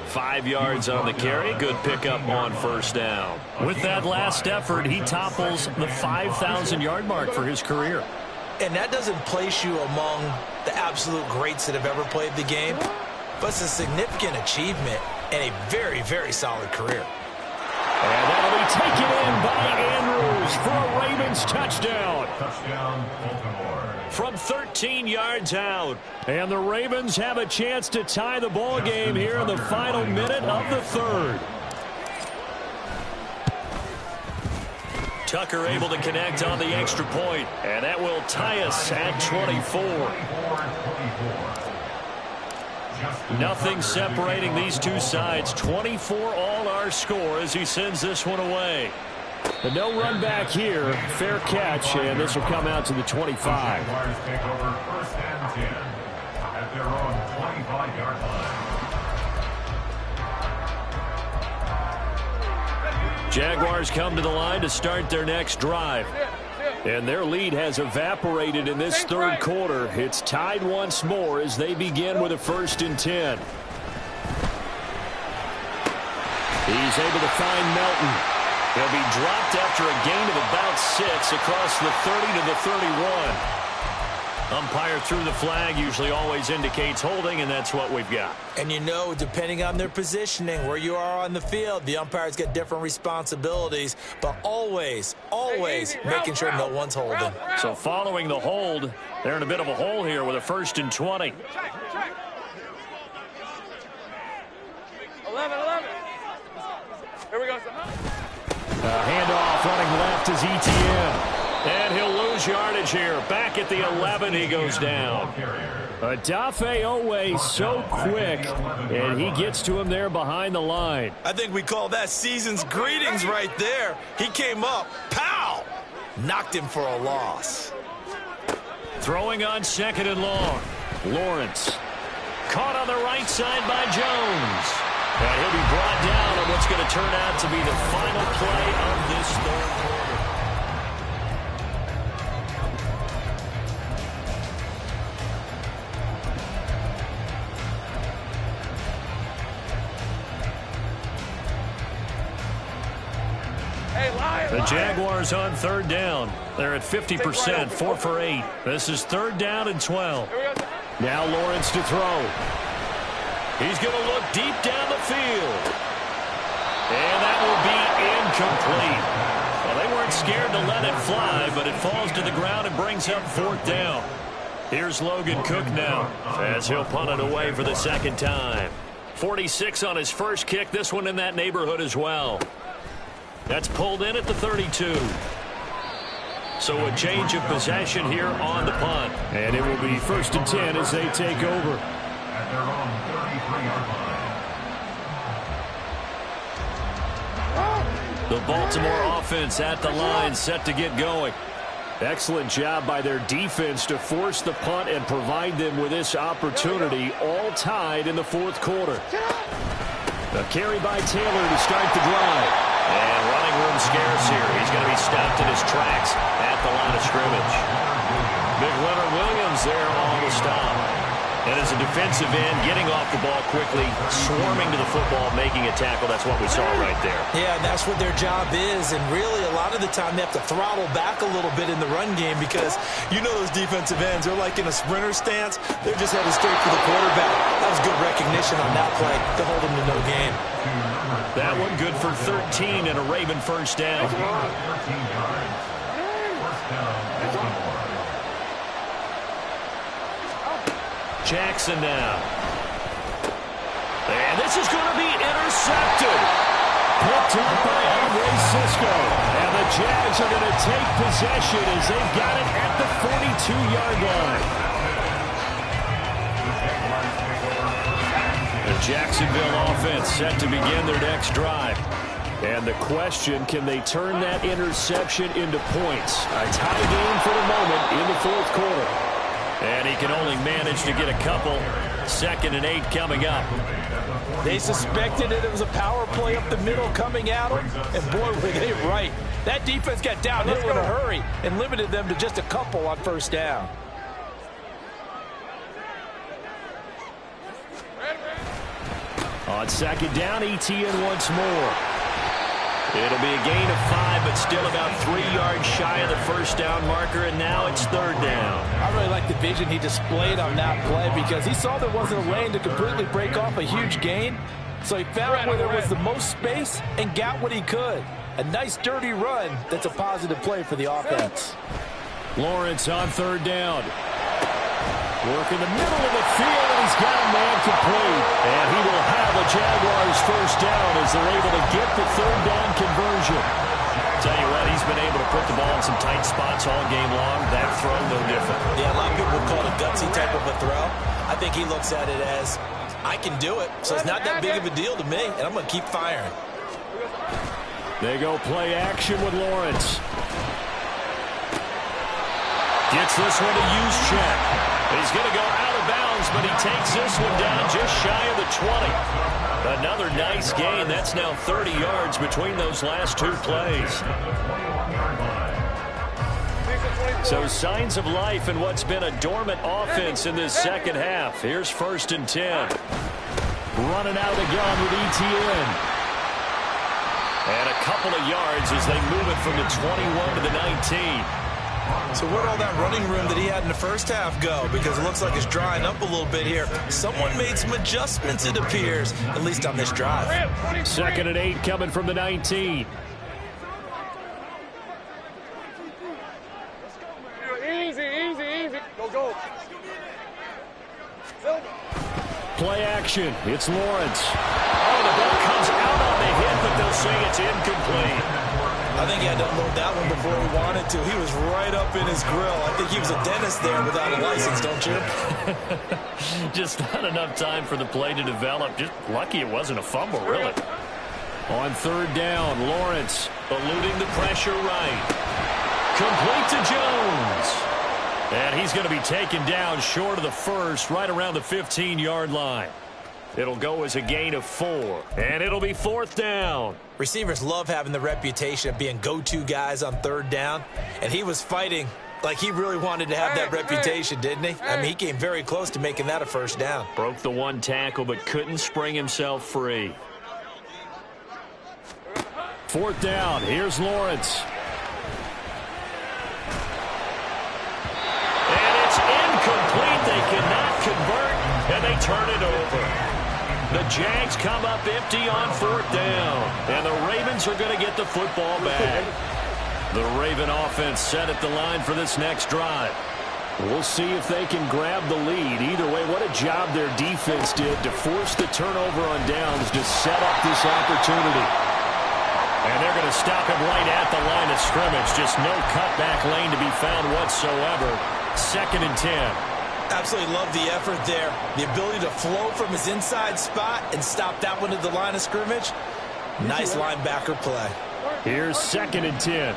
5 yards on the carry. Good pickup on first down. With that last effort, he topples the 5,000-yard mark for his career. And that doesn't place you among the absolute greats that have ever played the game, but it's a significant achievement and a very, very solid career. And that'll be taken in by Andrews for a Ravens touchdown. Touchdown, Baltimore. from 13 yards out. And the Ravens have a chance to tie the ball game here in the final minute of the third. Tucker able to connect on the extra point, and that will tie us at 24. Nothing separating these two sides. 24 all our score as he sends this one away. But no run back here. Fair catch, and this will come out to the 25. Jaguars take over first and 10 at their own 25-yard line. Jaguars come to the line to start their next drive. And their lead has evaporated in this third quarter. It's tied once more as they begin with a 1st and 10. He's able to find Melton. He'll be dropped after a gain of about 6 across the 30 to the 31. Umpire threw the flag, usually always indicates holding, and that's what we've got. And you know, depending on their positioning, where you are on the field, the umpires get different responsibilities, but always making sure no one's holding. So following the hold, they're in a bit of a hole here with a 1st and 20. 11. Here we go. Handoff running left is Etienne. And he'll lose yardage here. Back at the 11, he goes down. Odafe Owe so quick, and he gets to him there behind the line. I think we call that season's greetings right there. He came up, pow! Knocked him for a loss. Throwing on 2nd and long. Lawrence. Caught on the right side by Jones. And he'll be brought down on what's going to turn out to be the final play of this third quarter. The Jaguars on 3rd down. They're at 50%, 4 for 8. This is 3rd down and 12. Now Lawrence to throw. He's going to look deep down the field. And that will be incomplete. Well, they weren't scared to let it fly, but it falls to the ground and brings up 4th down. Here's Logan Cook now as he'll punt it away for the 2nd time. 46 on his first kick. This one in that neighborhood as well. That's pulled in at the 32. So a change of possession here on the punt. And it will be 1st and 10 as they take over. At their own 33-yard line. The Baltimore offense at the line, set to get going. Excellent job by their defense to force the punt and provide them with this opportunity, all tied in the 4th quarter. A carry by Taylor to start the drive. And running room scarce here. He's going to be stopped in his tracks at the line of scrimmage. Big Leonard Williams there on the stop. And as a defensive end, getting off the ball quickly, swarming to the football, making a tackle. That's what we saw right there. Yeah, that's what their job is. And really, a lot of the time, they have to throttle back a little bit in the run game because you know those defensive ends, they're like in a sprinter stance. They're just headed straight for the quarterback. That was good recognition on that play to hold them to no gain. That one good for 13 and a Raven 1st down. 13 yards. 1st down. Jackson now. And this is going to be intercepted. Picked up by Andre Cisco. And the Jags are going to take possession as they've got it at the 42-yard line. The Jacksonville offense set to begin their next drive. And the question, can they turn that interception into points? A tie game for the moment in the 4th quarter. And he can only manage to get a couple. 2nd and 8 coming up. They suspected it was a power play up the middle coming at them, and boy, were they right. That defense got downhill in a hurry and limited them to just a couple on 1st down. On 2nd down, Etienne once more. It'll be a gain of 5, but still about 3 yards shy of the 1st down marker, and now it's 3rd down. I really like the vision he displayed on that play because he saw there wasn't a lane to completely break off a huge gain, so he found where there was the most space and got what he could. A nice, dirty run that's a positive play for the offense. Lawrence on third down. Work in the middle of the field, and he's got a man complete. And he will have a Jaguars first down as they're able to get the third down conversion. Tell you what, he's been able to put the ball in some tight spots all game long. That throw, no different. Yeah, a lot of people would call it a gutsy type of a throw. I think he looks at it as, I can do it, so it's not that big of a deal to me, and I'm going to keep firing. They go play action with Lawrence. Gets this one to use check. He's going to go out of bounds, but he takes this one down just shy of the 20. Another nice gain. That's now 30 yards between those last two plays. So signs of life in what's been a dormant offense in this second half. Here's 1st and 10. Running out of the gun with ETN. And a couple of yards as they move it from the 21 to the 19. So where'd all that running room that he had in the first half go? Because it looks like it's drying up a little bit here. Someone made some adjustments, it appears, at least on this drive. 2nd and 8 coming from the 19. Easy. Go. Play action. It's Lawrence. Oh, the ball comes out on the hit, but they'll say it's incomplete. I think he had to load that one before he wanted to. He was right up in his grill. I think he was a dentist there without a license, don't you? Just not enough time for the play to develop. Just lucky it wasn't a fumble, really. On third down, Lawrence eluding the pressure right. Complete to Jones. And he's going to be taken down short of the first, right around the 15-yard line. It'll go as a gain of 4, and it'll be 4th down. Receivers love having the reputation of being go-to guys on third down, and he was fighting like he really wanted to have that reputation, didn't he? I mean, he came very close to making that a first down. Broke the one tackle, but couldn't spring himself free. 4th down. Here's Lawrence. And it's incomplete. They cannot convert, and they turn it over. The Jags come up empty on 4th down, and the Ravens are going to get the football back. The Raven offense set at the line for this next drive. We'll see if they can grab the lead. Either way, what a job their defense did to force the turnover on downs to set up this opportunity. And they're going to stop him right at the line of scrimmage. Just no cutback lane to be found whatsoever. 2nd and 10. Absolutely love the effort there. The ability to flow from his inside spot and stop that one at the line of scrimmage. Nice linebacker play. Here's 2nd and 10.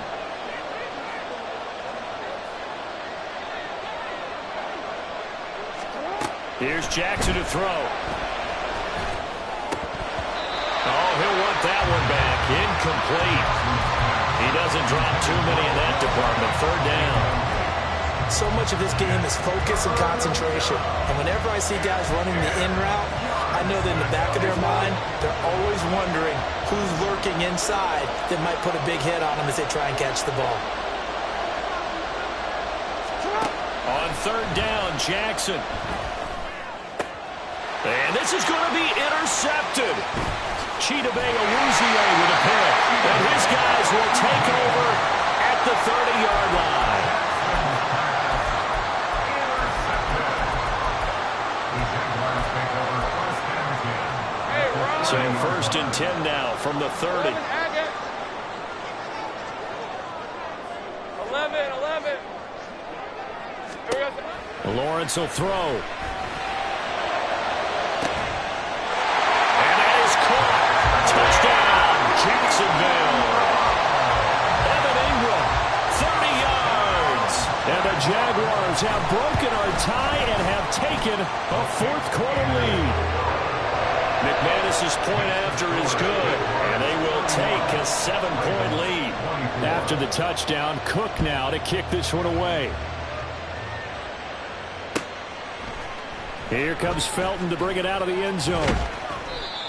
Here's Jackson to throw. Oh, he'll want that one back. Incomplete. He doesn't drop too many in that department. 3rd down. So much of this game is focus and concentration. And whenever I see guys running the in route, I know that in the back of their mind, they're always wondering who's lurking inside that might put a big hit on them as they try and catch the ball. On 3rd down, Jackson. And this is going to be intercepted. Chidobe Awuzie with a pick. And his guys will take over at the 30-yard line. So 1st and 10 now from the 30. 11. Lawrence will throw. And that is caught. Touchdown, Jacksonville. Evan Ingram, 30 yards. And the Jaguars have broken our tie and have taken a 4th quarter lead. McManus's point after is good, and they will take a 7-point lead. After the touchdown, Cook now to kick this one away. Here comes Felton to bring it out of the end zone.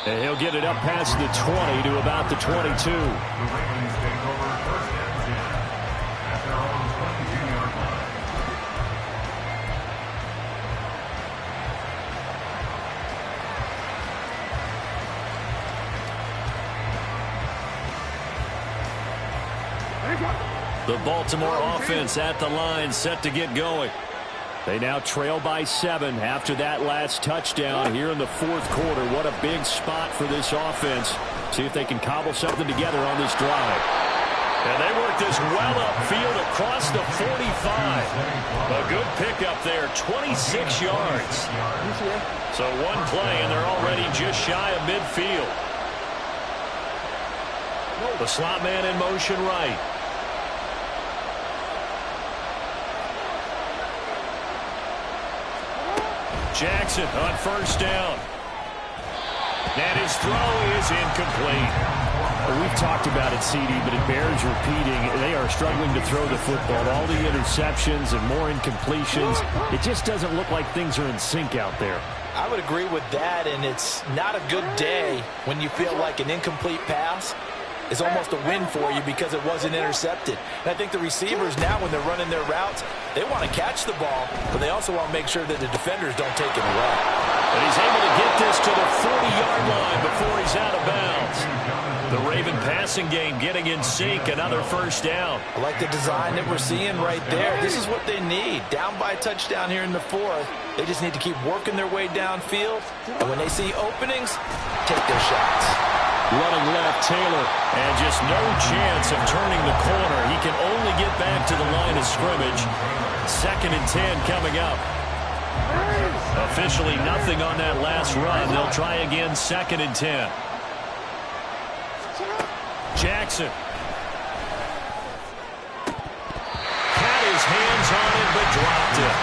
And he'll get it up past the 20 to about the 22. The Baltimore offense at the line, set to get going. They now trail by 7 after that last touchdown here in the fourth quarter. What a big spot for this offense. See if they can cobble something together on this drive. And they work this well upfield across the 45. A good pickup there, 26 yards. So one play, and they're already just shy of midfield. The slot man in motion right. Jackson on first down. And his throw is incomplete. Well, we've talked about it, CD, but it bears repeating. They are struggling to throw the football. All the interceptions and more incompletions. It just doesn't look like things are in sync out there. I would agree with that, and it's not a good day when you feel like an incomplete pass is almost a win for you because it wasn't intercepted. And I think the receivers now, when they're running their routes, they want to catch the ball, but they also want to make sure that the defenders don't take it away. And he's able to get this to the 40-yard line before he's out of bounds. The Raven passing game getting in sync, another first down. I like the design that we're seeing right there. This is what they need. Down by a touchdown here in the fourth. They just need to keep working their way downfield. And when they see openings, take their shots. Running left, Taylor, and just no chance of turning the corner. He can only get back to the line of scrimmage. 2nd and 10 coming up. Officially nothing on that last run. They'll try again, 2nd and 10. Jackson. Had his hands on it, but dropped it.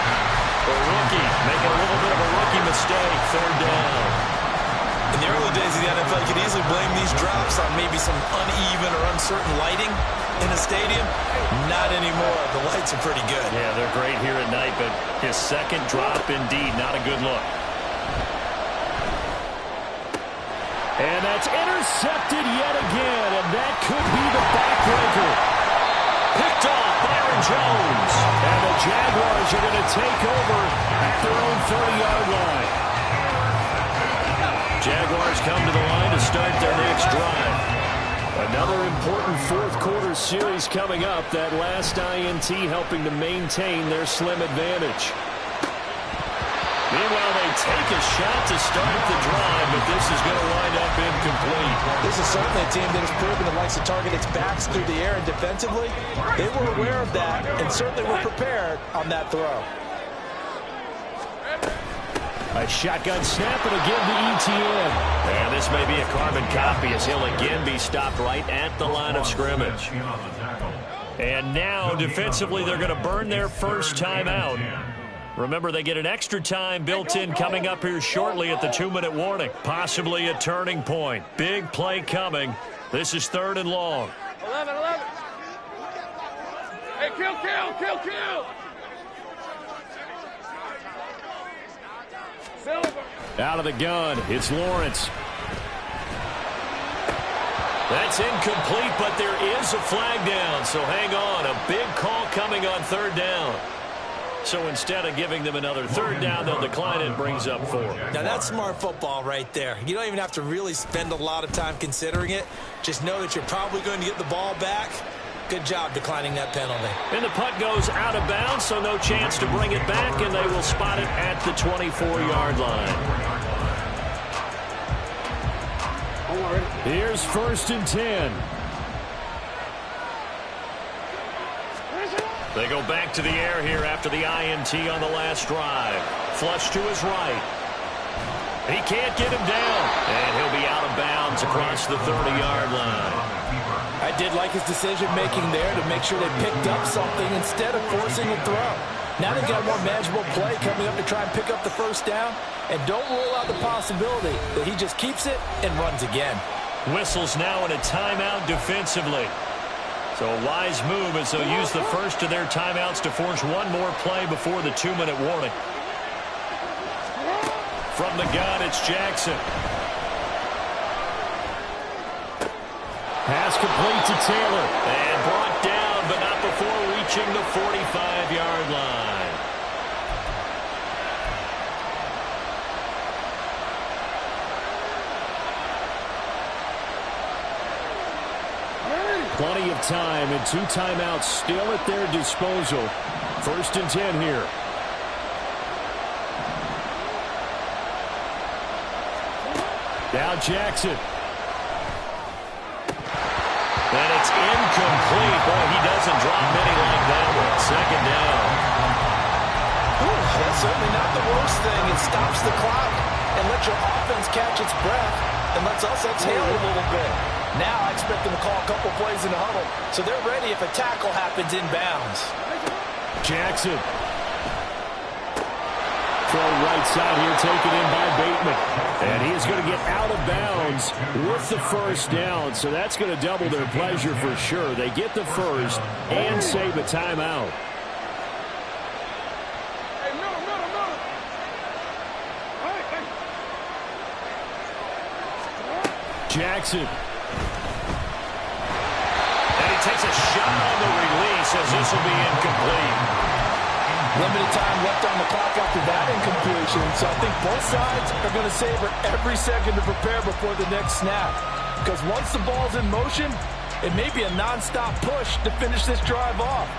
The rookie making a little bit of a rookie mistake, 3rd down. In the early days of the NFL, you could easily blame these drops on maybe some uneven or uncertain lighting in a stadium. Not anymore. The lights are pretty good. Yeah, they're great here at night, but his second drop, indeed, not a good look. And that's intercepted yet again, and that could be the backbreaker. Picked off Byron Jones. And the Jaguars are going to take over at their own 30-yard line. Jaguars come to the line to start their next drive. Another important fourth quarter series coming up. That last INT helping to maintain their slim advantage. Meanwhile, they take a shot to start the drive, but this is going to wind up incomplete. This is certainly a team that has proven it likes to target its backs through the air and defensively. They were aware of that and certainly were prepared on that throw. A shotgun snap and again to ETN. And this may be a carbon copy as he'll again be stopped right at the line of scrimmage. And now, defensively, they're going to burn their first timeout. Remember, they get an extra time built in coming up here shortly at the 2-minute warning. Possibly a turning point. Big play coming. This is 3rd and long. 11. Hey, kill. Out of the gun, it's Lawrence. That's incomplete, but there is a flag down, so hang on. A big call coming on 3rd down. So instead of giving them another 3rd down, they'll decline it, brings up 4. Now, that's smart football right there. You don't even have to really spend a lot of time considering it. Just know that you're probably going to get the ball back. Good job declining that penalty. And the punt goes out of bounds, so no chance to bring it back, and they will spot it at the 24-yard line. Here's 1st and 10. They go back to the air here after the INT on the last drive. Flush to his right. He can't get him down, and he'll be out of bounds across the 30-yard line. I did like his decision-making there to make sure they picked up something instead of forcing a throw. Now they've got a more manageable play coming up to try and pick up the first down. And don't rule out the possibility that he just keeps it and runs again. Whistles now in a timeout defensively. So a wise move as they'll use the first of their timeouts to force one more play before the 2-minute warning. From the gun, it's Jackson. Pass complete to Taylor. And brought down, but not before reaching the 45-yard line. Plenty of time and 2 timeouts still at their disposal. 1st and 10 here. Now Jackson. And it's incomplete. Boy, he doesn't drop many like that one. 2nd down. That's certainly not the worst thing. It stops the clock and lets your offense catch its breath and lets us exhale a little bit. Now I expect them to call a couple plays in the huddle, so they're ready if a tackle happens inbounds. Jackson. Throw right side here, taken in by Bateman. And he is going to get out of bounds with the 1st down, so that's going to double their pleasure for sure. They get the 1st and save a timeout. Jackson. And he takes a shot on the release as this will be incomplete. Limited time left on the clock after that incompletion, so I think both sides are going to savor every second to prepare before the next snap. Because once the ball's in motion, it may be a nonstop push to finish this drive off.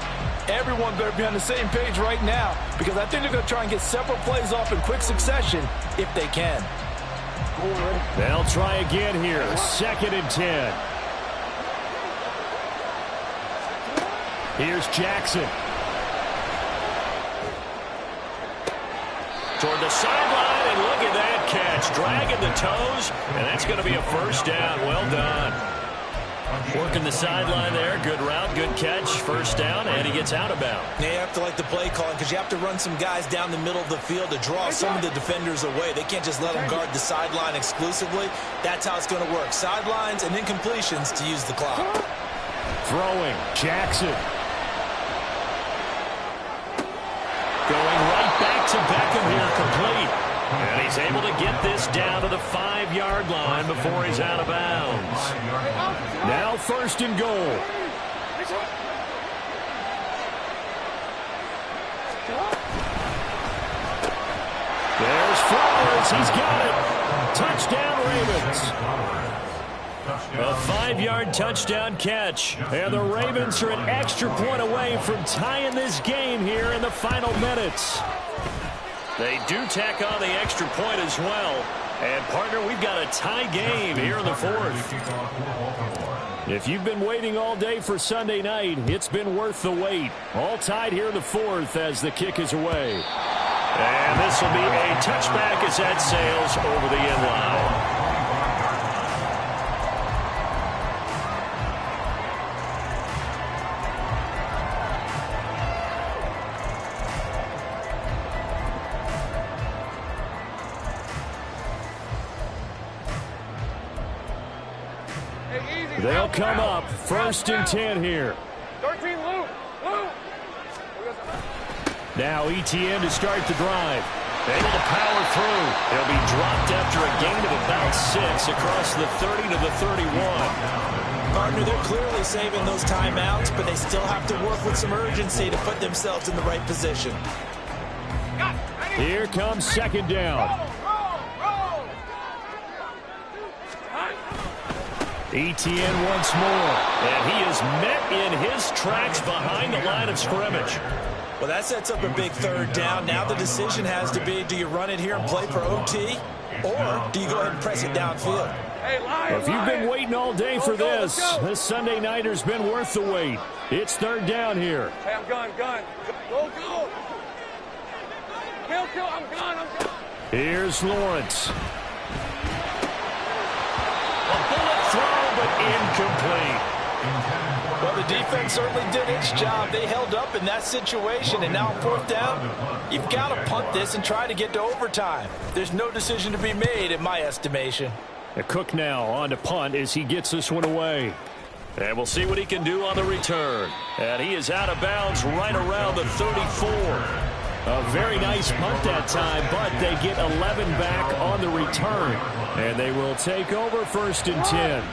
Everyone better be on the same page right now, because I think they're going to try and get several plays off in quick succession if they can. They'll try again here. 2nd and 10. Here's Jackson. Toward the sideline, and look at that catch. Dragging the toes, and that's going to be a 1st down. Well done. Working the sideline there. Good route, good catch. 1st down, and he gets out of bounds. Now you have to like the play calling because you have to run some guys down the middle of the field to draw some of the defenders away. They can't just let them guard the sideline exclusively. That's how it's going to work. Sidelines and incompletions to use the clock. Throwing. Jackson. Going right back to Beckham here, complete. And he's able to get this down to the 5-yard line before he's out of bounds. Now 1st and goal. There's Flowers. He's got it. Touchdown, Ravens. A 5-yard touchdown catch. And the Ravens are an extra point away from tying this game here in the final minutes. They do tack on the extra point as well. And, partner, we've got a tie game here in the 4th. If you've been waiting all day for Sunday night, it's been worth the wait. All tied here in the 4th as the kick is away. And this will be a touchback as that sails over the end line. They'll come up 1st and 10 here. 13, Luke. Now ETN to start the drive. Able to power through. He'll be dropped after a gain of about 6 across the 30 to the 31. Partner, they're clearly saving those timeouts, but they still have to work with some urgency to put themselves in the right position. Here comes 2nd down. ETN once more. And he is met in his tracks behind the line of scrimmage. Well, that sets up a big 3rd down. Now the decision has to be, do you run it here and play for OT, or do you go ahead and press it downfield? If you've been waiting all day for this Sunday nighter's been worth the wait. It's 3rd down here. Hey, I'm gone. Go. Kill, I'm gone. Here's Lawrence. A bullet throw, but incomplete. Well, the defense certainly did its job. They held up in that situation, and now 4th down, you've got to punt this and try to get to overtime. There's no decision to be made, in my estimation. Cook now on to punt as he gets this one away. And we'll see what he can do on the return. And he is out of bounds right around the 34. A very nice punt that time, but they get 11 back on the return. And they will take over 1st and 10.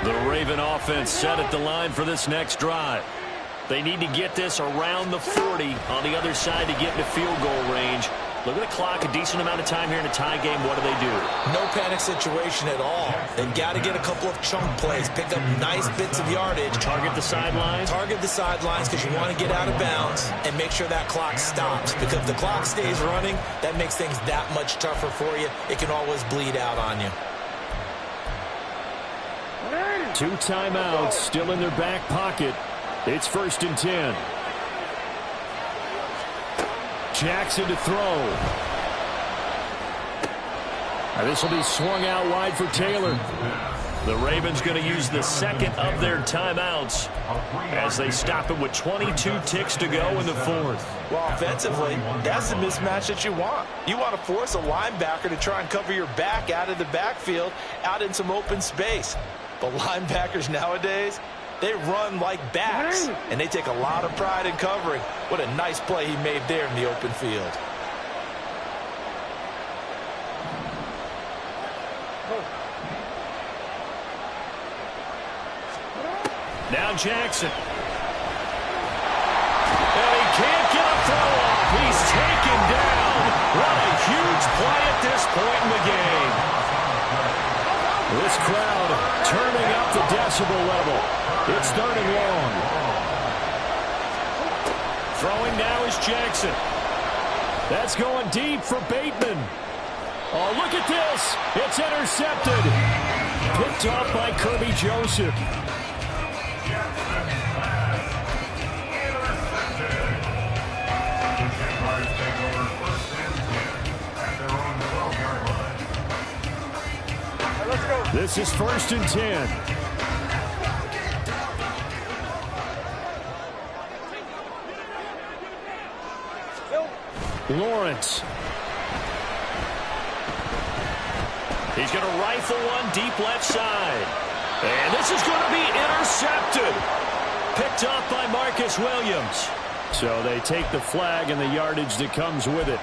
The Raven offense set at the line for this next drive. They need to get this around the 40 on the other side to get into field goal range. Look at the clock, a decent amount of time here in a tie game. What do? No panic situation at all. They've got to get a couple of chunk plays, pick up nice bits of yardage. Target the sidelines. Target the sidelines because you want to get out of bounds and make sure that clock stops. Because if the clock stays running, that makes things that much tougher for you. It can always bleed out on you. 2 timeouts still in their back pocket. It's 1st and 10. Jackson to throw. And this will be swung out wide for Taylor. The Ravens going to use the second of their timeouts as they stop it with 22 ticks to go in the 4th. Well, offensively, that's the mismatch that you want. You want to force a linebacker to try and cover your back out of the backfield, out in some open space. But linebackers nowadays, they run like backs, and they take a lot of pride in covering. What a nice play he made there in the open field. Now Jackson. And he can't get a throw off. He's taken down. What a huge play at this point in the game. This crowd turning up the decibel level. It's 3rd and long. Throwing now is Jackson. That's going deep for Bateman. Oh, look at this. It's intercepted. Picked off by Kirby Joseph. Jaguars take over 1st and 10 at their own 12-yard line. Let's go. This is 1st and 10. Lawrence. He's going to rifle one deep left side. And this is going to be intercepted. Picked off by Marcus Williams. So they take the flag and the yardage that comes with it.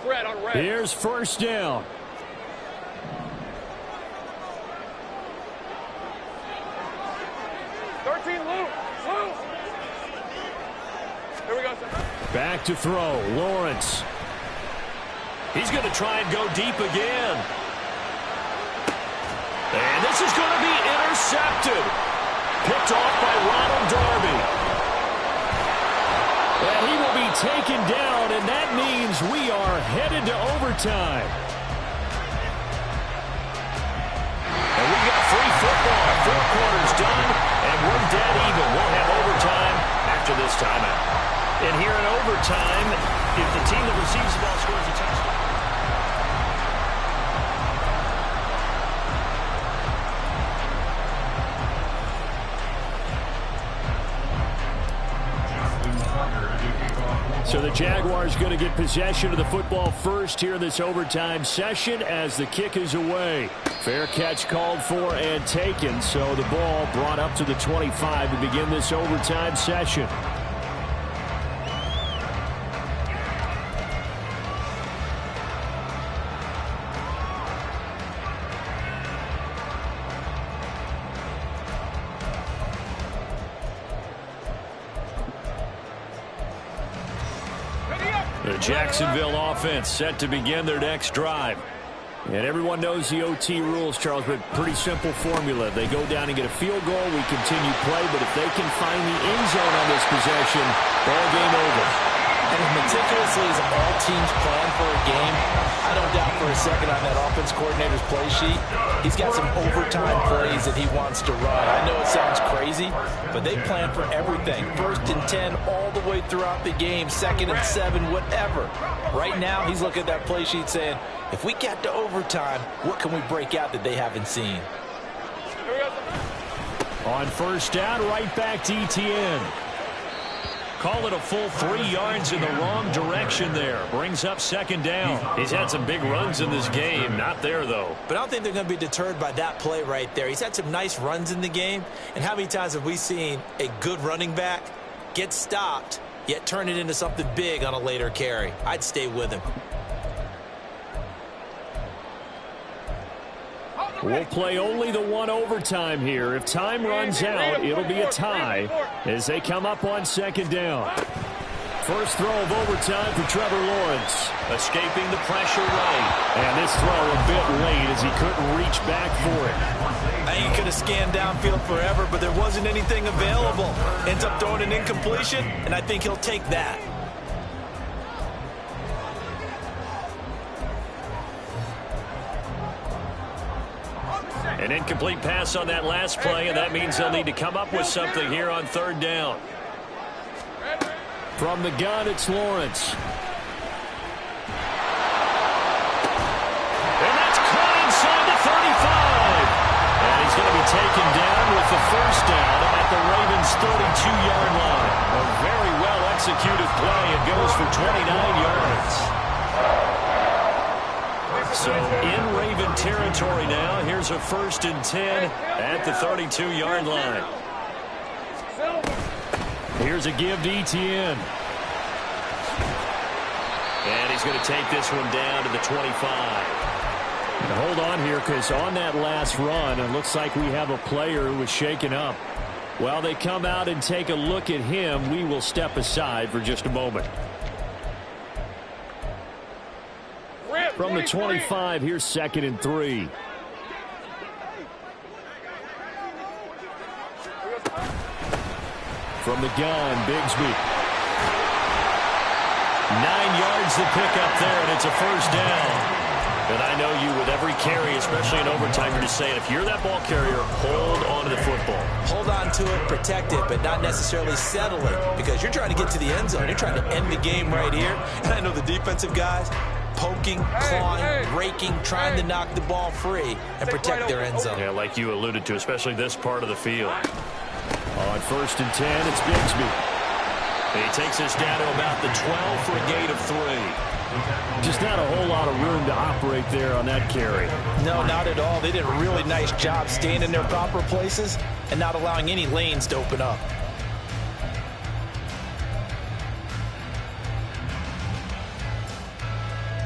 Red on red. Here's 1st down. Here we go, sir. Back to throw. Lawrence. He's going to try and go deep again. And this is going to be intercepted. Picked off by Ronald Darby. And he will be taken down, and that means we are headed to overtime. And we got free football. 4 quarters done, and we're dead even. We'll have overtime after this timeout. And here in overtime, if the team that receives the ball scores a touchdown. So the Jaguars going to get possession of the football first here in this overtime session as the kick is away. Fair catch called for and taken, so the ball brought up to the 25 to begin this overtime session. The Jacksonville offense set to begin their next drive. And everyone knows the OT rules, Charles, but pretty simple formula. They go down and get a field goal, we continue play, but if they can find the end zone on this possession, ball game over. And as meticulously as all teams plan for a game, I don't doubt for a second on that offense coordinator's play sheet, he's got some overtime plays that he wants to run. I know it sounds crazy, but they plan for everything. 1st and 10 all the way throughout the game, 2nd and 7, whatever. Right now, he's looking at that play sheet saying, if we get to overtime, what can we break out that they haven't seen? On 1st down, right back to ETN. Call it a full 3 yards in the wrong direction there. Brings up 2nd down. He's had some big runs in this game. Not there, though. But I don't think they're going to be deterred by that play right there. He's had some nice runs in the game. And how many times have we seen a good running back get stopped, yet turn it into something big on a later carry? I'd stay with him. We'll play only the one overtime here. If time runs out, it'll be a tie as they come up on second down. First throw of overtime for Trevor Lawrence. Escaping the pressure right. And this throw a bit late as he couldn't reach back for it. I think he could have scanned downfield forever, but there wasn't anything available. Ends up throwing an incompletion, and I think he'll take that. An incomplete pass on that last play, and that means they'll need to come up with something here on third down. From the gun, it's Lawrence. And that's caught inside the 35. And he's going to be taken down with the first down at the Ravens' 32-yard line. A very well-executed play. It goes for 29 yards. So in Raven territory now, here's a 1st and 10 at the 32-yard line. Here's a give to Etienne. And he's going to take this one down to the 25. And hold on here, because on that last run, it looks like we have a player who was shaken up. While they come out and take a look at him, we will step aside for just a moment. From the 25, here's 2nd and 3. From the gun, Bigsby. 9 yards to pick up there, and it's a first down. And I know you, with every carry, especially in overtime, you're just saying, if you're that ball carrier, hold on to the football. Hold on to it, protect it, but not necessarily settle it, because you're trying to get to the end zone. You're trying to end the game right here. And I know the defensive guys poking, clawing, raking, trying to knock the ball free and protect their end zone. Yeah, like you alluded to, especially this part of the field. On 1st and 10, it's Bigsby. He takes us down to about the 12 for a gain of 3. Just not a whole lot of room to operate there on that carry. No, not at all. They did a really nice job staying in their proper places and not allowing any lanes to open up.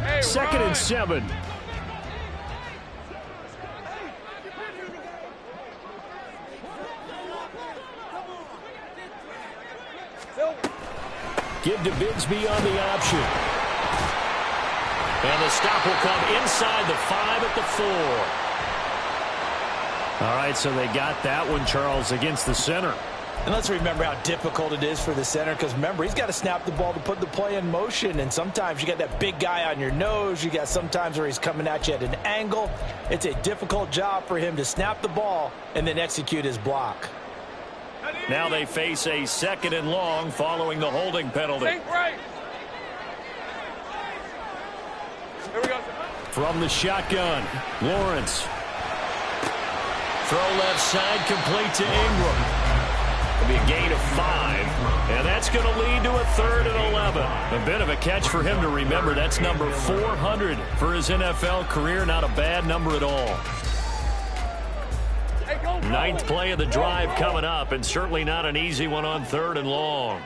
Hey, 2nd and 7. Give to Bigsby on the option. And the stop will come inside the 5 at the 4. All right, so they got that one, Charles, against the center. And let's remember how difficult it is for the center, because remember, he's got to snap the ball to put the play in motion, and sometimes you got that big guy on your nose. You got sometimes where he's coming at you at an angle. It's a difficult job for him to snap the ball and then execute his block. Now they face a 2nd and long following the holding penalty. Think right. Here we go. From the shotgun, Lawrence. Throw left side, complete to Ingram. It'll be a gain of 5, and that's going to lead to a 3rd and 11. A bit of a catch for him to remember. That's number 400 for his NFL career. Not a bad number at all. 9th play of the drive coming up, and certainly not an easy one on 3rd and long.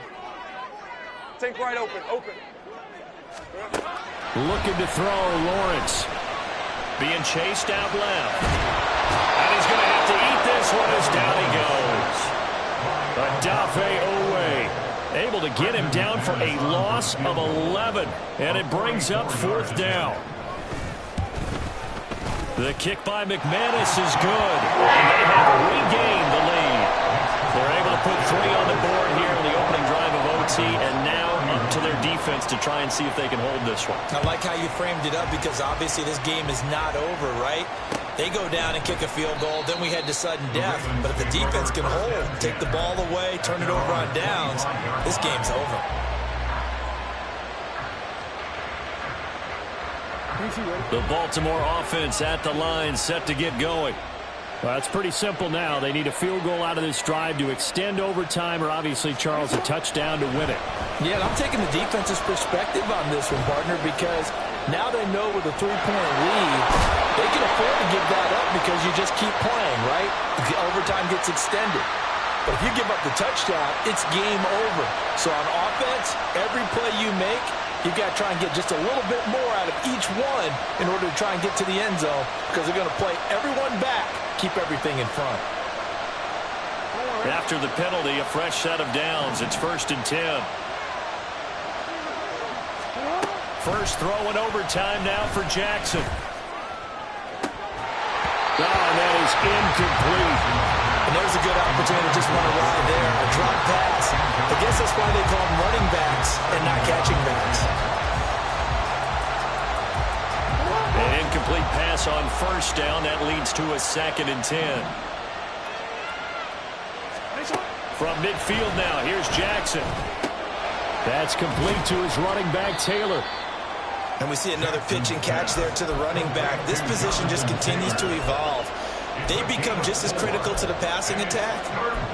Think right, open. Looking to throw, Lawrence. Being chased out left. And he's going to have to eat this one as down he goes. Adafe Owe able to get him down for a loss of 11, and it brings up 4th down. The kick by McManus is good, and they have regained the lead. They're able to put 3 on the board here in the opening drive of OT, and now up to their defense to try and see if they can hold this one. I like how you framed it up, because obviously this game is not over, right? They go down and kick a field goal, then we head to sudden death. But if the defense can hold, take the ball away, turn it over on downs, this game's over. The Baltimore offense at the line, set to get going. Well, it's pretty simple now. They need a field goal out of this drive to extend overtime, or obviously, Charles, a touchdown to win it. Yeah, and I'm taking the defense's perspective on this one, partner, because now they know with a 3-point lead, they can afford to give that up because you just keep playing, right? The overtime gets extended. But if you give up the touchdown, it's game over. So on offense, every play you make, You've got to try and get just a little bit more out of each one in order to try and get to the end zone, because they're going to play everyone back, keep everything in front. After the penalty, a fresh set of downs. It's 1st and 10. First throw in overtime now for Jackson. And that is incomplete. And there's a good opportunity to just run a ride there, a drop pass. I guess that's why they call them running backs and not catching backs. An incomplete pass on 1st down. That leads to a 2nd and 10. From midfield now, here's Jackson. That's complete to his running back, Taylor. And we see another pitch and catch there to the running back. This position just continues to evolve. They become just as critical to the passing attack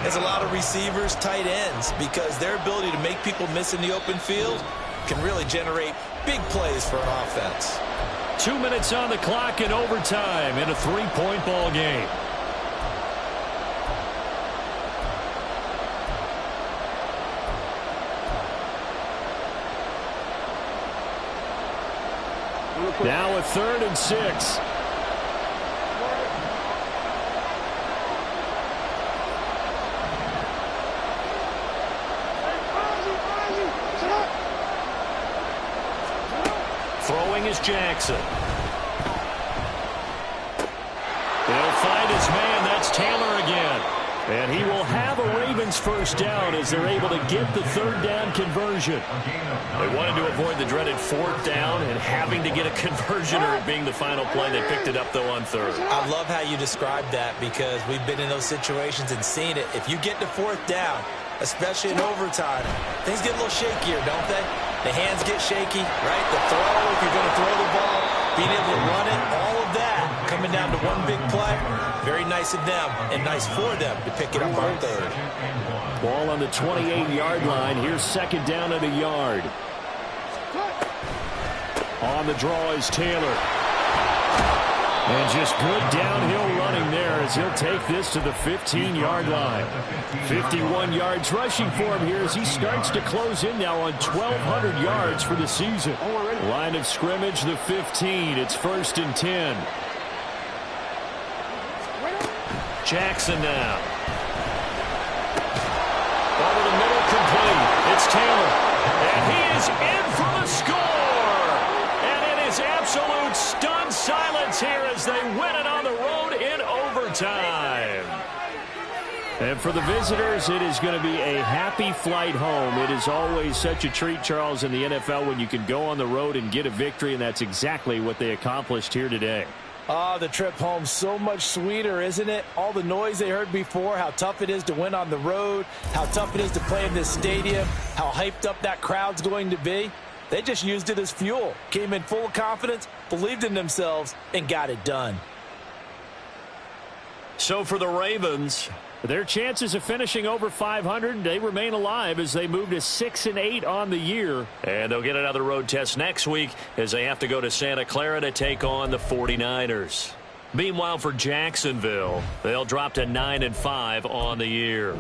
as a lot of receivers, tight ends, because their ability to make people miss in the open field can really generate big plays for an offense. 2 minutes on the clock in overtime in a 3-point ball game. Now a 3rd and 6. Throwing is Jackson. They'll find his man. That's Taylor again. And he will have a Ravens 1st down as they're able to get the 3rd down conversion. They wanted to avoid the dreaded 4th down and having to get a conversion or it being the final play. They picked it up, though, on 3rd. I love how you described that because we've been in those situations and seen it. If you get to 4th down, especially in overtime, things get a little shakier, don't they? The hands get shaky, right? The throw, if you're going to throw the ball, being able to run it, all of that coming down to one big play. Very nice of them and nice for them to pick it up on 3rd. Ball on the 28-yard line. Here's 2nd down at a yard. On the draw is Taylor. And just good downhill running there as he'll take this to the 15-yard line. 51 yards rushing for him here as he starts to close in now on 1,200 yards for the season. Line of scrimmage, the 15. It's 1st and 10. Jackson now. Over the middle, complete. It's Taylor. And he is in for the score. And it is absolute stunned silence here as they win it on the road in overtime. And for the visitors, it is going to be a happy flight home. It is always such a treat, Charles, in the NFL when you can go on the road and get a victory, and that's exactly what they accomplished here today. The trip home so much sweeter, isn't it? All the noise they heard before, how tough it is to win on the road, how tough it is to play in this stadium, how hyped up that crowd's going to be. They just used it as fuel, came in full of confidence, believed in themselves, and got it done. So for the Ravens, their chances of finishing over 500, they remain alive as they move to 6-8 on the year. And they'll get another road test next week as they have to go to Santa Clara to take on the 49ers. Meanwhile, for Jacksonville, they'll drop to 9-5 on the year.